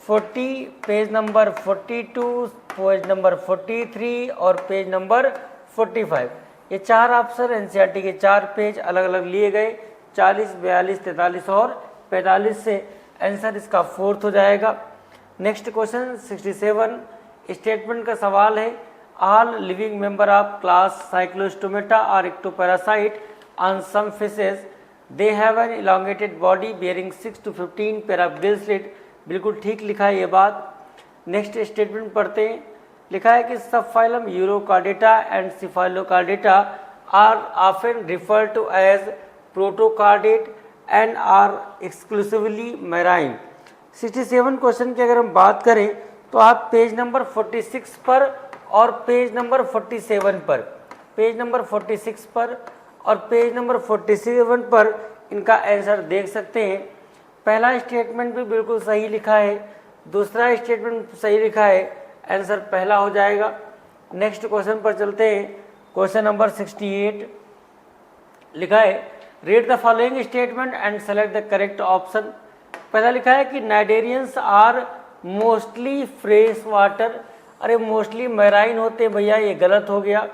40, page number 42, page number 43 और पेज नंबर 45, ये चार ऑप्शन एनसीईआरटी के चार पेज अलग अलग लिए गए, 40, 42, 43 और 45 से। आंसर इसका फोर्थ हो जाएगा। Next question 67। स्टेटमेंट का सवाल है all living member of class cyclostomata are ectoparasite on some fishes they have an elongated body bearing 6 to 15 pair of gill slit. बिल्कुल ठीक लिखा है ये बात। नेक्स्ट स्टेटमेंट पढ़ते हैं। लिखा है कि subphylum urochordata and cephalochordata are often referred to as protochordate and are exclusively marine. 67 question की अगर हम बात करें तो आप पेज नंबर 46 पर और पेज नंबर 47 पर, पेज नंबर 46 पर और पेज नंबर 47 पर इनका आंसर देख सकते हैं। पहला स्टेटमेंट भी बिल्कुल सही लिखा है, दूसरा स्टेटमेंट सही लिखा है, आंसर पहला हो जाएगा। नेक्स्ट क्वेश्चन पर चलते हैं। क्वेश्चन नंबर 68 लिखा है read the following statement and select the correct option. पहला लिखा है कि cnidarians are mostly fresh water, अरे मोस्टली मैराइन होते हैं भैया, ये गलत हो गया।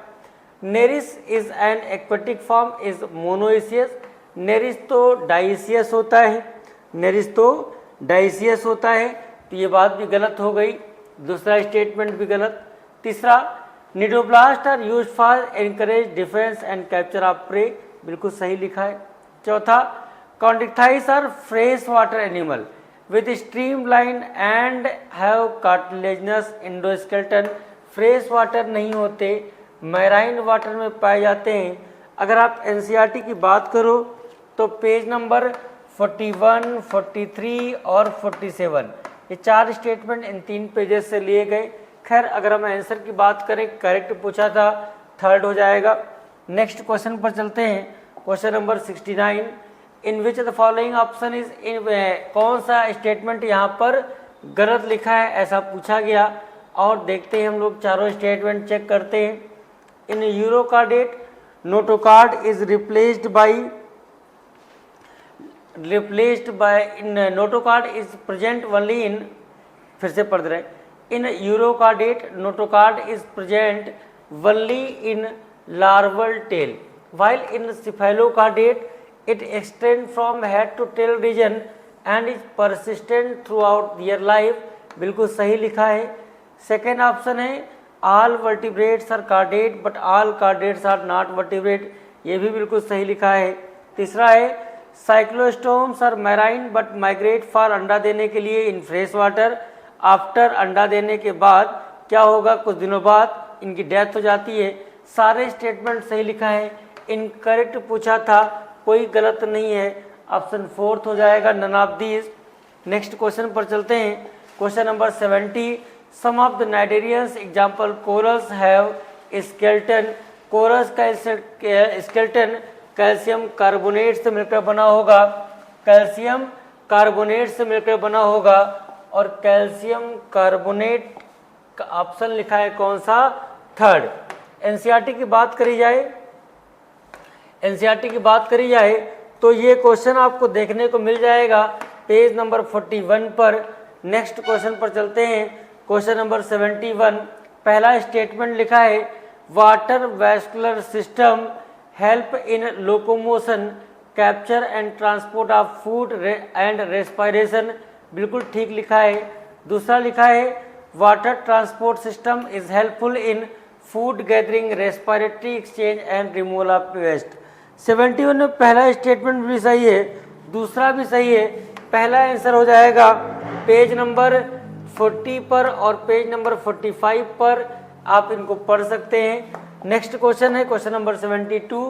Nereis is an aquatic form is monoecious, Nereis तो डाइसियस होता है, नेरिस तो डाइसियस होता है, तो ये बात भी गलत हो गई, दूसरा स्टेटमेंट भी गलत। तीसरा, cnidoblast are used for anchorage defence and capture of prey, बिल्कुल सही लिखा है। चौथा, chondrichthyes are fresh water animal with streamline and have cartilaginous endoskeleton, fresh water नहीं होते, मैराइन वाटर में पाए जाते हैं। अगर आप एनसीईआरटी की बात करो तो पेज नंबर 41, 43 और 47, ये 4 स्टेटमेंट इन 3 पेजेस से लिए गए। खैर अगर हम आंसर की बात करें, करेक्ट पूछा था, थर्ड हो जाएगा। नेक्स्ट क्वेश्चन पर चलते हैं, question number 69, in which the following option is, कौन सा स्टेटमेंट यहाँ पर गलत लिखा है ऐसा पूछा गया। और देखते हैं हम लोग चारों स्टेटमेंट चेक करते हैं। In urochordate notochord is replaced by in notochord is present only in, फिर से पढ़ रहे, in urochordate notochord is present only in larval tail, while in cephalochordate it extends from head to tail region and is persistent throughout their life, बिल्कुल सही लिखा है। Second option है all vertebrates are chordate but all chordates are not vertebrate, ये भी बिल्कुल सही लिखा है। तीसरा है cyclostomes are marine but migrate for अंडा देने के लिए इन फ्रेश वाटर, आफ्टर अंडा देने के बाद क्या होगा, कुछ दिनों बाद इनकी डेथ हो जाती है। सारे स्टेटमेंट सही लिखा है, इनकरेक्ट पूछा था, कोई गलत नहीं है, ऑप्शन 4 हो जाएगा, none of these. Next question पर चलते हैं, question number 70, some of the cnidarians example corals have skeleton, corals का स्केलेटन कैल्शियम कार्बोनेट से मिलकर बना होगा, कैल्शियम कार्बोनेट से मिलकर बना होगा, और कैल्शियम कार्बोनेट का ऑप्शन लिखा है कौन सा, थर्ड। एनसीईआरटी की बात करी जाए, एनसीईआरटी की बात करी जाए तो ये क्वेश्चन आपको देखने को मिल जाएगा पेज नंबर 41 पर। नेक्स्ट क्वेश्चन पर चलते हैं, क्वेश्चन नंबर 71, पहला स्टेटमेंट लिखा है water vascular system help in locomotion capture and transport of food and respiration, बिल्कुल ठीक लिखा है। दूसरा लिखा है water transport system is helpful in food gathering respiratory exchange and removal of waste. 71 में पहला स्टेटमेंट भी सही है, दूसरा भी सही है, पहला आंसर हो जाएगा पेज नंबर 40 पर और पेज नंबर 45 पर, आप इनको पढ़ सकते हैं। नेक्स्ट क्वेश्चन है question number 72,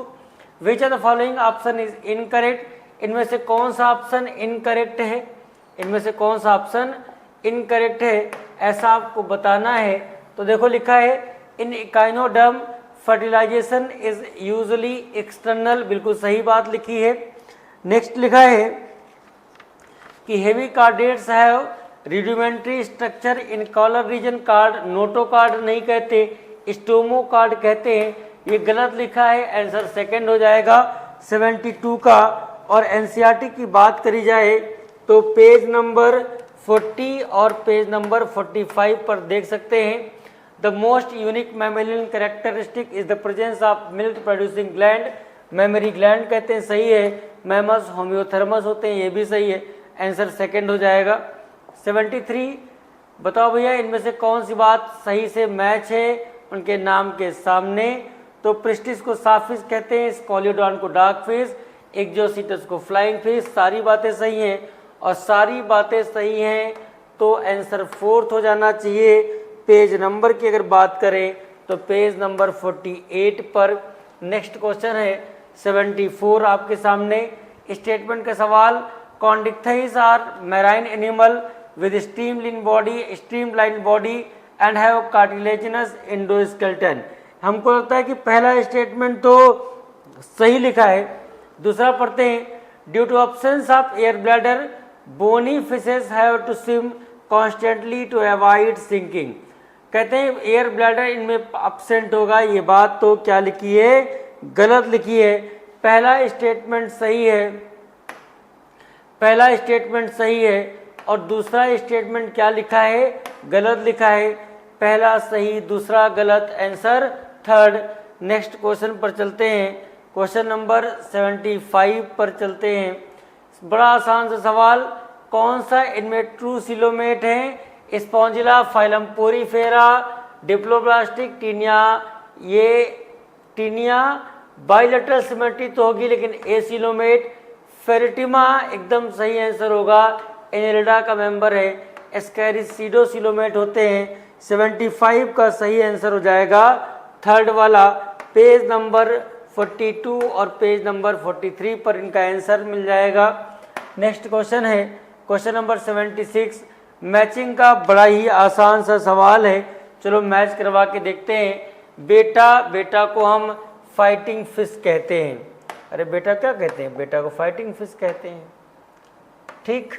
which are the following option is incorrect, इनमें से कौन सा ऑप्शन इनकरेक्ट है, इनमें से कौन सा ऑप्शन इनकरेक्ट है ऐसा आपको बताना है। तो देखो लिखा है in echinoderm fertilization is usually external, बिल्कुल सही बात लिखी है। नेक्स्ट लिखा है कि hemichordates have rudimentary structure in collar region, chord notochord नहीं कहते, स्टोमोकार्ड कहते हैं, ये गलत लिखा है, आंसर सेकंड हो जाएगा 72 का। और एनसीईआरटी की बात करी जाए तो पेज नंबर 40 और पेज नंबर 45 पर देख सकते हैं। The most unique mammalian characteristic is the presence of milk producing gland, mammary gland कहते हैं, सही है। मैमस होम्योथर्मस होते हैं, ये भी सही है, आंसर सेकंड हो जाएगा। 73, बताओ भैया इनमें से कौन सी बात सही से मैच है उनके नाम के सामने। तो प्रिस्टिस को साफिश कहते हैं, स्कॉलियोडॉन को डार्क फिश, एक्जोसीटस को फ्लाइंग फिश, सारी बातें सही हैं और सारी बातें सही हैं तो आंसर 4 हो जाना चाहिए। पेज नंबर की अगर बात करें तो पेज नंबर 48 पर। नेक्स्ट क्वेश्चन है 74 आपके सामने, स्टेटमेंट का सवाल, chondrichthyes are marine animal with streamline body and have cartilaginous endoskeleton. हमको लगता है कि पहला स्टेटमेंट तो सही लिखा है, दूसरा पढ़ते हैं, due to absence of air bladder bony fishes have to swim constantly to avoid sinking, कहते हैं एयर ब्लैडर इनमें एब्सेंट होगा, ये बात तो क्या लिखी है, गलत लिखी है। पहला स्टेटमेंट सही है, पहला स्टेटमेंट सही है और दूसरा स्टेटमेंट क्या लिखा है, गलत लिखा है। पहला सही, दूसरा गलत, आंसर थर्ड। नेक्स्ट क्वेश्चन पर चलते हैं, क्वेश्चन नंबर 75 पर चलते हैं। बड़ा आसान सा सवाल, कौन सा इनमें ट्रू सिलोमेट है, Spongilla, phylum Porifera, diploblastic, Taenia. ये टीनिया बाइलेटरल सिमेट्री तो होगी लेकिन एसिलोमेट। फेरिटिमा एकदम सही आंसर होगा, एनेलिडा का मेंबर है। एस्कैरिसीडो सिलोमेट होते हैं। 75 का सही आंसर हो जाएगा थर्ड वाला। पेज नंबर 42 और पेज नंबर 43 पर इनका आंसर मिल जाएगा। नेक्स्ट क्वेश्चन है क्वेश्चन नंबर 76। मैचिंग का बड़ा ही आसान सा सवाल है, चलो मैच करवा के देखते हैं। बेटा को हम फाइटिंग फिश कहते हैं। अरे बेटा क्या कहते हैं, बेटा को फाइटिंग फिश कहते हैं, ठीक।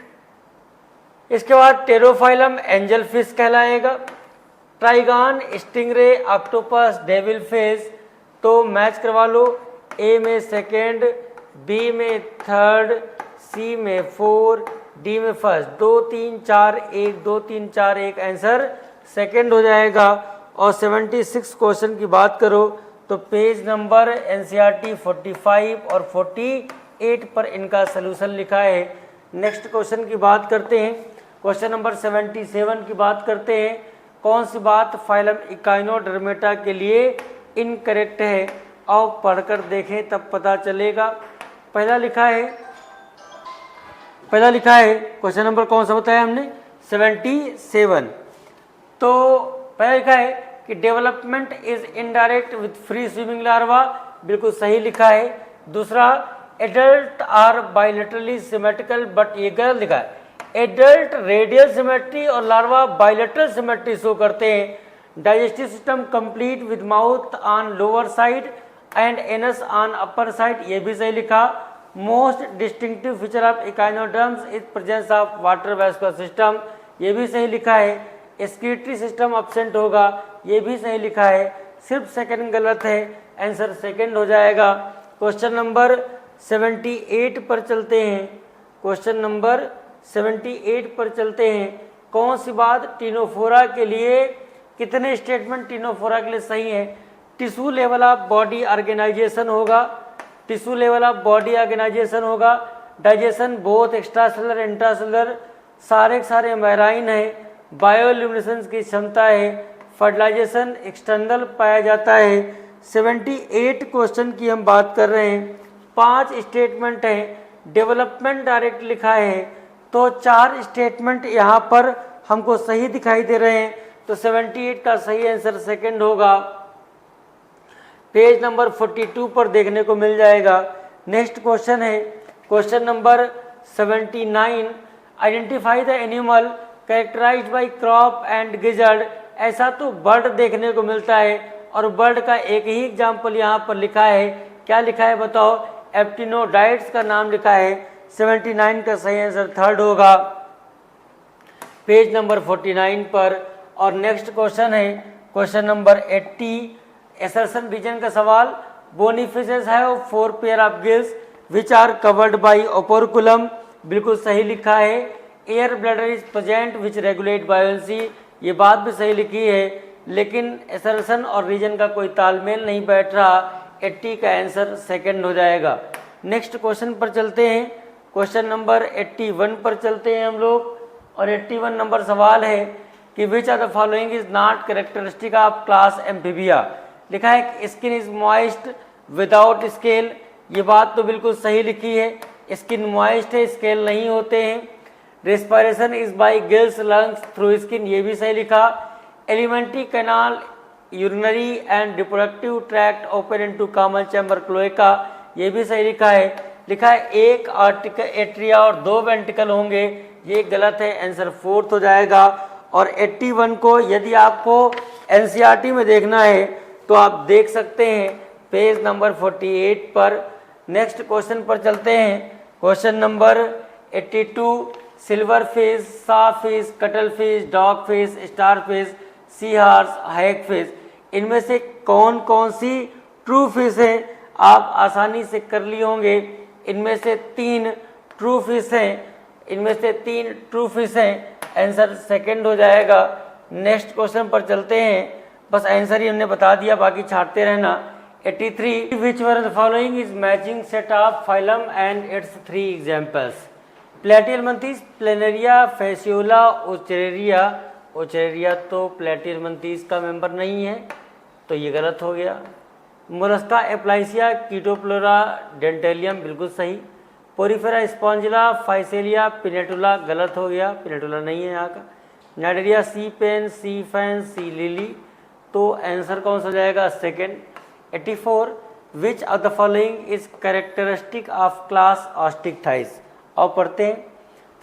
इसके बाद टेरोफाइलम एंजल फिश कहलाएगा। Trigon, stingray, octopus, devil fish. तो मैच करवा लो, ए में सेकेंड, बी में थर्ड, सी में 4, डी में फर्स्ट। 2 3 4 1, 2 3 4 1, आंसर सेकेंड हो जाएगा। और 76 क्वेश्चन की बात करो तो पेज नंबर एनसीईआरटी 45 और 48 पर इनका सलूशन लिखा है। नेक्स्ट क्वेश्चन की बात करते हैं, क्वेश्चन नंबर 77 की बात करते हैं। कौन सी बात फाइलम इकाइनोडर्मेटा के लिए इनकरेक्ट है, आओ पढ़कर देखें तब पता चलेगा। पहला लिखा है क्वेश्चन नंबर कौन सा बताया हमने, 77। तो पहला लिखा है कि development is indirect with free swimming larva, बिल्कुल सही लिखा है। दूसरा, adult are bilaterally symmetrical, but ये गलत लिखा है। एडल्ट रेडियल सिमेट्री और लार्वा बाइलेटरल सिमेट्री शो करते हैं। Digestive system complete with mouth on lower side and anus on upper side, ये भी सही लिखा। Most distinctive feature of echinoderms is presence of water vascular system, ये भी सही लिखा है। एक्सक्रीटरी सिस्टम अब्सेंट होगा, ये भी सही लिखा है। सिर्फ सेकंड गलत है, आंसर सेकंड हो जाएगा। क्वेश्चन नंबर 78 पर चलते हैं। क्वेश्चन नंबर 78 पर चलते हैं। कौन सी बात टिनोफोरा के लिए, कितने स्टेटमेंट टिनोफोरा के लिए सही है। Tissue level of body organization होगा, tissue level of body organization होगा। डाइजेशन बोथ एक्स्ट्रासेलुलर इंट्रासेलुलर, सारे मैराइन है। बायोल्यूमिनेसेंस की क्षमता है। फर्टिलाइजेशन एक्सटर्नल पाया जाता है। 78 क्वेश्चन की हम बात कर रहे हैं। 5 स्टेटमेंट हैं, डेवलपमेंट डायरेक्ट लिखा है, तो 4 स्टेटमेंट यहाँ पर हमको सही दिखाई दे रहे हैं। तो 78 का सही आंसर सेकंड होगा, पेज नंबर 42 पर देखने को मिल जाएगा। नेक्स्ट क्वेश्चन है question number 79। Identify the animal characterized by crop and gizzard. ऐसा तो बर्ड देखने को मिलता है और बर्ड का एक ही एग्जाम्पल यहाँ पर लिखा है। क्या लिखा है बताओ, एप्टिनोडाइट्स का नाम लिखा है। 79 का सही आंसर थर्ड होगा, पेज नंबर 49 पर। और नेक्स्ट क्वेश्चन है क्वेश्चन नंबर 80। एसर्शन रीजन का सवाल। Bony fishes have 4 pair of gills which are covered by operculum, बिल्कुल सही लिखा है। Air bladder is present which regulate buoyancy, ये बात भी सही लिखी है, लेकिन एसर्शन और रीजन का कोई तालमेल नहीं बैठ रहा। 80 का आंसर सेकंड हो जाएगा। नेक्स्ट क्वेश्चन पर चलते हैं, क्वेश्चन नंबर 81 पर चलते हैं हम लोग। और 81 नंबर सवाल है कि which are the following is not characteristic of class Amphibia. लिखा है skin is moist without scale, ये बात तो बिल्कुल सही लिखी है, स्किन मॉइस्ट है, स्केल नहीं होते हैं। Respiration is by gills lungs through skin, ये भी सही लिखा। Alimentary canal urinary and reproductive tract open into common chamber cloaca, ये भी सही लिखा है। लिखा है एक आर्टिकल एट्रिया और 2 वेंट्रिकल होंगे, ये गलत है, आंसर फोर्थ हो जाएगा। और 81 को यदि आपको एनसीईआरटी में देखना है तो आप देख सकते हैं पेज नंबर 48 पर। नेक्स्ट क्वेश्चन पर चलते हैं, question number 82। Silver fish, saw fish, cuttle fish, dog fish, star fish, sea horse, hag fish, इनमें से कौन कौन सी ट्रू फिश है, आप आसानी से कर लिए होंगे। इनमें से 3 ट्रू फिश हैं, इनमें से 3 ट्रू फिश हैं, आंसर सेकंड हो जाएगा। नेक्स्ट क्वेश्चन पर चलते हैं, बस आंसर ही हमने बता दिया, बाकी छाटते रहना। 83 which one of the following is matching set of phylum and its 3 examples. Platyhelminthes, planaria, fasciola, ओचरेरिया। ओचरेरिया तो प्लेटियलमंथीज का मेंबर नहीं है, तो ये गलत हो गया। मोलस्का, एप्लाइसिया, कीटोप्लोरा, डेंटेलियम बिल्कुल सही। पोरिफेरा, स्पॉन्जिला, फाइसेलिया, पिनेटुला गलत हो गया, पिनेटुला नहीं है यहाँ का। Cnidaria, sea pen, sea fan, sea lily, तो आंसर कौन सा हो जाएगा? Second. 84 which of the following is characteristic of class osteichthyes. और पढ़ते हैं,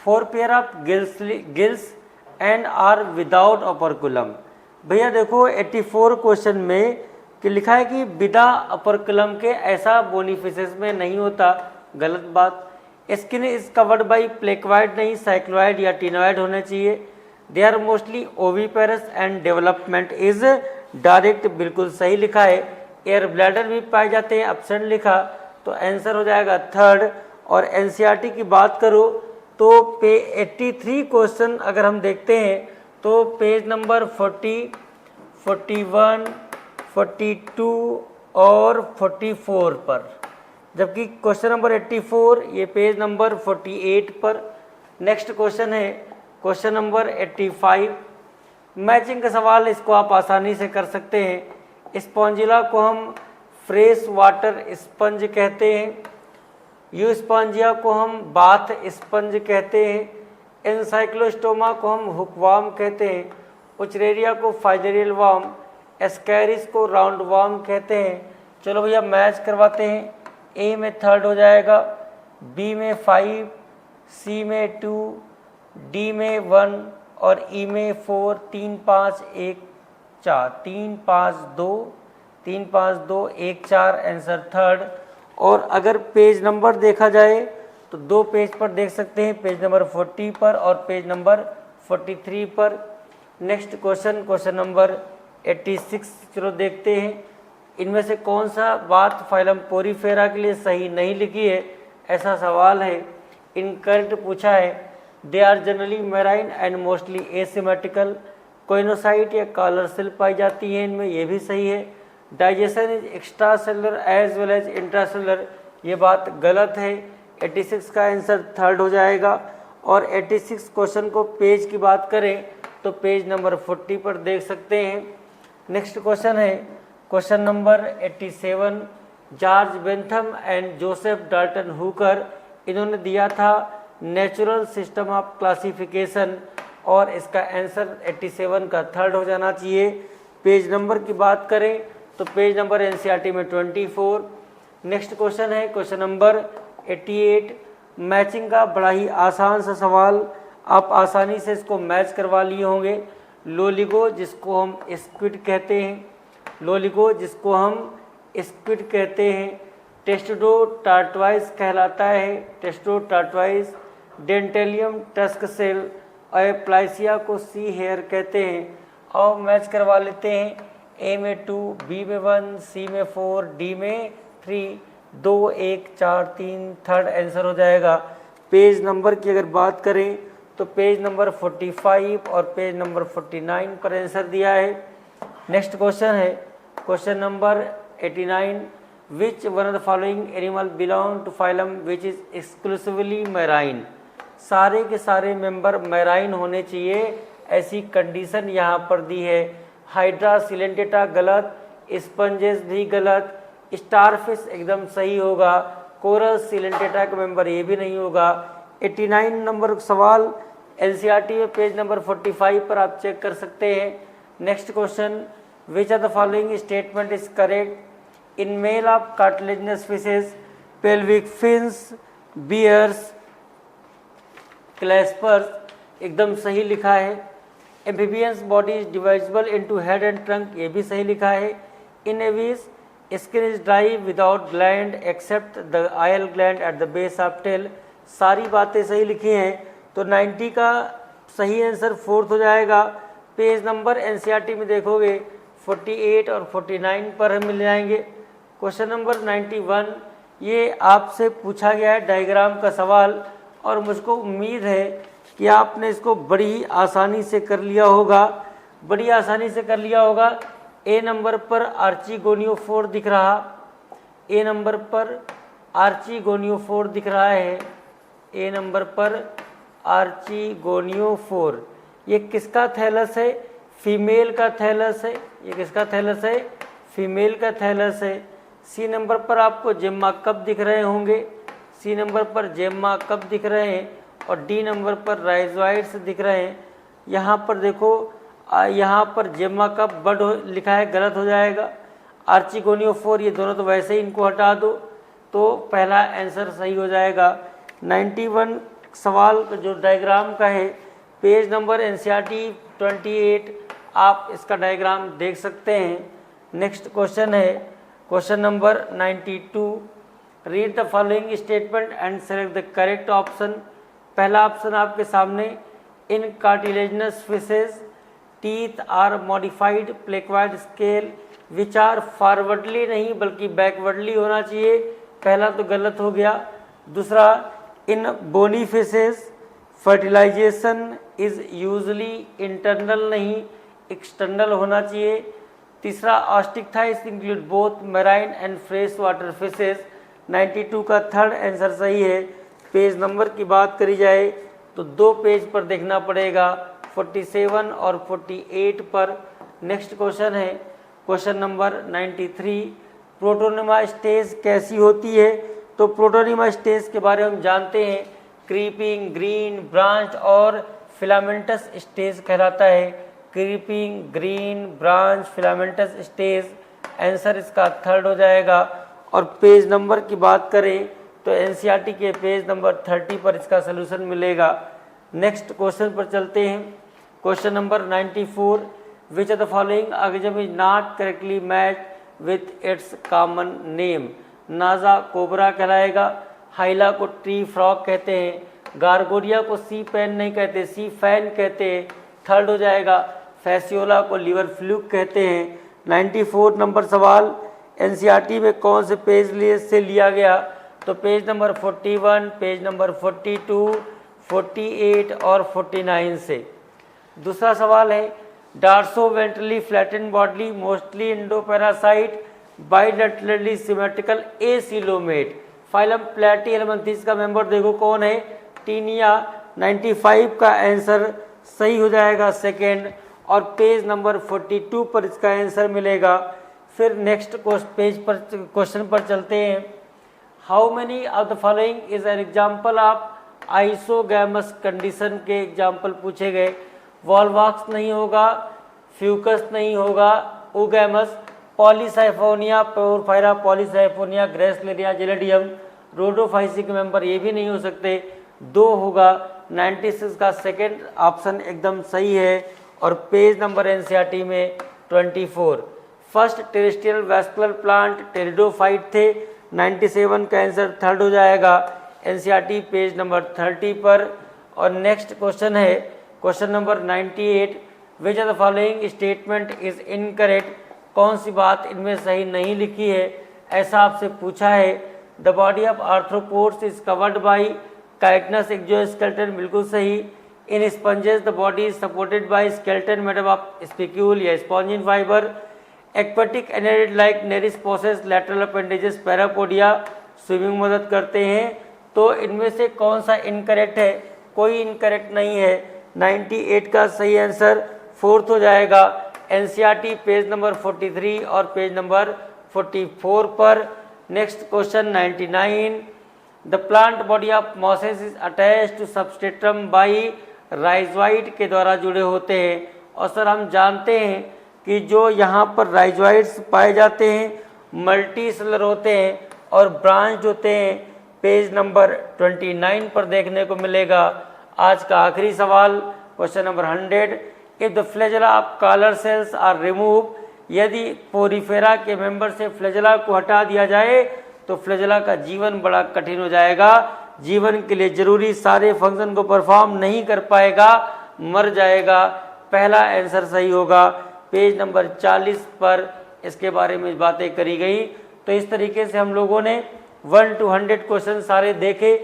4 pair of gills and are without operculum. भैया देखो 84 क्वेश्चन में कि लिखा है कि विदा ऑपरकुलम के, ऐसा बोनीफिसेस में नहीं होता, गलत बात। Skin is covered by placoid नहीं, साइक्लोइड या टिनोइड होने चाहिए। They are mostly oviparous and development is direct, बिल्कुल सही लिखा है। एयर ब्लैडर भी पाए जाते हैं, एब्सेंट लिखा, तो आंसर हो जाएगा थर्ड। और एनसीईआरटी की बात करो तो 83 क्वेश्चन अगर हम देखते हैं तो पेज नंबर 40, 41, 42 और 44 पर, जबकि क्वेश्चन नंबर 84 ये पेज नंबर 48 पर। नेक्स्ट क्वेश्चन है क्वेश्चन नंबर 85, मैचिंग का सवाल, इसको आप आसानी से कर सकते हैं। स्पॉन्जिला को हम फ्रेश वाटर स्पंज कहते हैं, यूस्पॉन्जिया को हम बाथ स्पंज कहते हैं, एनसाइक्लोस्टोमा को हम हुकवार्म कहते हैं, उचरेरिया को फाइलेरियल वार्म, एस्कैरिस को राउंड वार्म कहते हैं। चलो भैया मैच करवाते हैं। ए में थर्ड हो जाएगा, बी में 5, सी में 2, डी में 1 और ई में 4। 3 5 1 4, 3 5 2, 3 5 2 1 4, आंसर थर्ड। और अगर पेज नंबर देखा जाए तो 2 पेज पर देख सकते हैं, पेज नंबर 40 पर और पेज नंबर 43 पर। नेक्स्ट क्वेश्चन, क्वेश्चन नंबर 86, चलो देखते हैं इनमें से कौन सा बात फाइलम पोरीफेरा के लिए सही नहीं लिखी है, ऐसा सवाल है। इनकरेक्ट पूछा है। They are generally marine and mostly asymmetrical, choanocyte या कॉलर सेल पाई जाती है इनमें, ये भी सही है। Digestion is extra cellular as well as intracellular, ये बात गलत है। 86 का आंसर थर्ड हो जाएगा। और 86 क्वेश्चन को पेज की बात करें तो पेज नंबर 40 पर देख सकते हैं। नेक्स्ट क्वेश्चन है question number 87, George Bentham and Joseph Dalton Hooker, इन्होंने दिया था नेचुरल सिस्टम ऑफ क्लासिफिकेशन, और इसका आंसर 87 का थर्ड हो जाना चाहिए। पेज नंबर की बात करें तो पेज नंबर एनसीईआरटी में 24। नेक्स्ट क्वेश्चन है क्वेश्चन नंबर 88, मैचिंग का बड़ा ही आसान सा सवाल, आप आसानी से इसको मैच करवा लिए होंगे। लोलिगो जिसको हम स्क्विड कहते हैं, लोलिगो जिसको हम स्क्विड कहते हैं, टेस्टोडो टार्टवाइस कहलाता है, टेस्टो टार्टवाइस। डेंटेलियम टस्क सेल और एप्लाइसिया को सी हेयर कहते हैं। और मैच करवा लेते हैं, ए में 2, बी में 1, सी में 4, डी में 3, 2 1 4 3, थर्ड आंसर हो जाएगा। पेज नंबर की अगर बात करें तो पेज नंबर 45 और पेज नंबर 49 पर आंसर दिया है। नेक्स्ट क्वेश्चन है question number 89, which one of the following animal belong to phylum which is exclusively marine. सारे के सारे मेंबर मैराइन होने चाहिए, ऐसी कंडीशन यहाँ पर दी है। हाइड्रा सिलेंटेटा गलत, स्पंजेस भी गलत, स्टारफिश एकदम सही होगा, कोरल सिलेंटेटा का मेंबर ये भी नहीं होगा। 89 नंबर सवाल एनसीईआरटी में पेज नंबर 45 पर आप चेक कर सकते हैं। Next question, which are the following statement is correct in male of cartilaginous fishes, pelvic fins, bears, claspers, एकदम सही लिखा है। Amphibians body is divisible into head and trunk, ये भी सही लिखा है। In aves skin is dry without gland except the oil gland at the base of tail, सारी बातें सही लिखी हैं। तो 90 का सही आंसर फोर्थ हो जाएगा। पेज नंबर एनसीईआरटी में देखोगे 48 और 49 पर हम मिल जाएंगे। क्वेश्चन नंबर 91, ये आपसे पूछा गया है डायग्राम का सवाल, और मुझको उम्मीद है कि आपने इसको बड़ी ही आसानी से कर लिया होगा, बड़ी आसानी से कर लिया होगा। ए नंबर पर आर्चिगोनियोफोर दिख रहा, ए नंबर पर आर्चिगोनियोफोर दिख रहा है, ए नंबर पर आर्चिगोनियोफोर। ये किसका थैलस है? फीमेल का थैलस है। ये किसका थैलस है? फीमेल का थैलस है। सी नंबर पर आपको जेम्मा कप दिख रहे होंगे, सी नंबर पर जेम्मा कप दिख रहे हैं, और डी नंबर पर राइजोइड्स दिख रहे हैं। यहाँ पर देखो, यहाँ पर जेम्मा कप बड लिखा है, गलत हो जाएगा। आर्चिगोनियोफोर, ये दोनों तो वैसे ही, इनको हटा दो, तो पहला आंसर सही हो जाएगा। 91 सवाल जो डायग्राम का है, पेज नंबर एनसीईआरटी 28, आप इसका डायग्राम देख सकते हैं। नेक्स्ट क्वेश्चन है question number 92। Read the following statement and select the correct option. पहला ऑप्शन आपके सामने, in cartilaginous fishes teeth are modified placoid scale which are forwardly नहीं बल्कि बैकवर्डली होना चाहिए, पहला तो गलत हो गया। दूसरा, in bony fishes fertilization is usually internal नहीं एक्सटर्नल होना चाहिए। तीसरा, osteichthyes include both marine and fresh water fishes. 92 का थर्ड आंसर सही है। पेज नंबर की बात करी जाए तो 2 पेज पर देखना पड़ेगा, 47 और 48 पर। नेक्स्ट क्वेश्चन है क्वेश्चन नंबर 93। प्रोटोनिमा स्टेज कैसी होती है? तो प्रोटोनिमा स्टेज के बारे में हम जानते हैं, क्रीपिंग, ग्रीन, ब्रांच और फिलामेंटस स्टेज कहलाता है। Creeping, green, branch, filamentous stage, answer इसका थर्ड हो जाएगा। और पेज नंबर की बात करें तो एनसीईआरटी के पेज नंबर 30 पर इसका सलूशन मिलेगा। नेक्स्ट क्वेश्चन पर चलते हैं, question number 94। Which of the following organism is not correctly match with its common name? नाजा कोबरा कहलाएगा, हाइला को ट्री फ्रॉग कहते हैं, गार्गोरिया को सी पेन नहीं कहते, सी फैन कहते हैं, थर्ड हो जाएगा। फैसियोला को लिवर फ्लूक कहते हैं। 94 नंबर सवाल एनसीईआरटी में कौन से पेज से लिया गया? तो पेज नंबर 41, पेज नंबर 42, 48 और 49 से। दूसरा सवाल है, dorsoventrally flattened body mostly endoparasite bilaterally symmetrical acoelomate, phylum platyhelminthes का मेंबर देखो कौन है? टीनिया। 95 का आंसर सही हो जाएगा सेकेंड, और पेज नंबर 42 पर इसका आंसर मिलेगा। फिर नेक्स्ट क्वेश्चन पर चलते हैं। How many of the following is an example of isogamous condition के एग्जाम्पल पूछे गए। वॉलवॉक्स नहीं होगा, फ्यूकस नहीं होगा, oogamous, polysiphonia, porphyra polysiphonia, gracilaria, gelidium, rhodophyceae member, ये भी नहीं हो सकते, 2 होगा। 96 का सेकेंड ऑप्शन एकदम सही है, और पेज नंबर एनसीईआरटी में 24। First terrestrial vascular plant pteridophyte थे। 97 का आंसर थर्ड हो जाएगा एनसीईआरटी पेज नंबर 30 पर। और नेक्स्ट क्वेश्चन है question number 98। Which of the following statement is incorrect? कौन सी बात इनमें सही नहीं लिखी है, ऐसा आपसे पूछा है। The body of arthropods is covered by chitinous exoskeleton, बिल्कुल सही। In sponges the body is supported by skeleton made up of spicule या spongin fibre. Aquatic annelid like nereis possess lateral appendages parapodia, swimming मदद करते हैं। तो इनमें से कौन सा इनकरेक्ट है? कोई इनकरेक्ट नहीं है। 98 का सही आंसर फोर्थ हो जाएगा एनसीईआरटी पेज नंबर 43 और पेज नंबर 44 पर। Next question 99। The plant body of mosses is attach to substratum by rhizoid के द्वारा जुड़े होते हैं। और सर हम जानते हैं कि जो यहाँ पर राइजोइड्स पाए जाते हैं मल्टी सेलर होते हैं और ब्रांच होते हैं, पेज नंबर 29 पर देखने को मिलेगा। आज का आखिरी सवाल question number 100। If the flagella of collar cells are remove, यदि पोरिफेरा के मेंबर से फ्लैजेला को हटा दिया जाए तो फ्लैजेला का जीवन बड़ा कठिन हो जाएगा, जीवन के लिए जरूरी सारे फंक्शन को परफॉर्म नहीं कर पाएगा, मर जाएगा। पहला आंसर सही होगा। पेज नंबर 40 पर इसके बारे में बातें करी गई। तो इस तरीके से हम लोगों ने 1 to 100 क्वेश्चन सारे देखे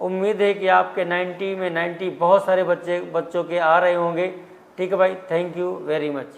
उम्मीद है कि आपके 90 में 90 बहुत सारे बच्चों के आ रहे होंगे। ठीक है भाई, थैंक यू वेरी मच।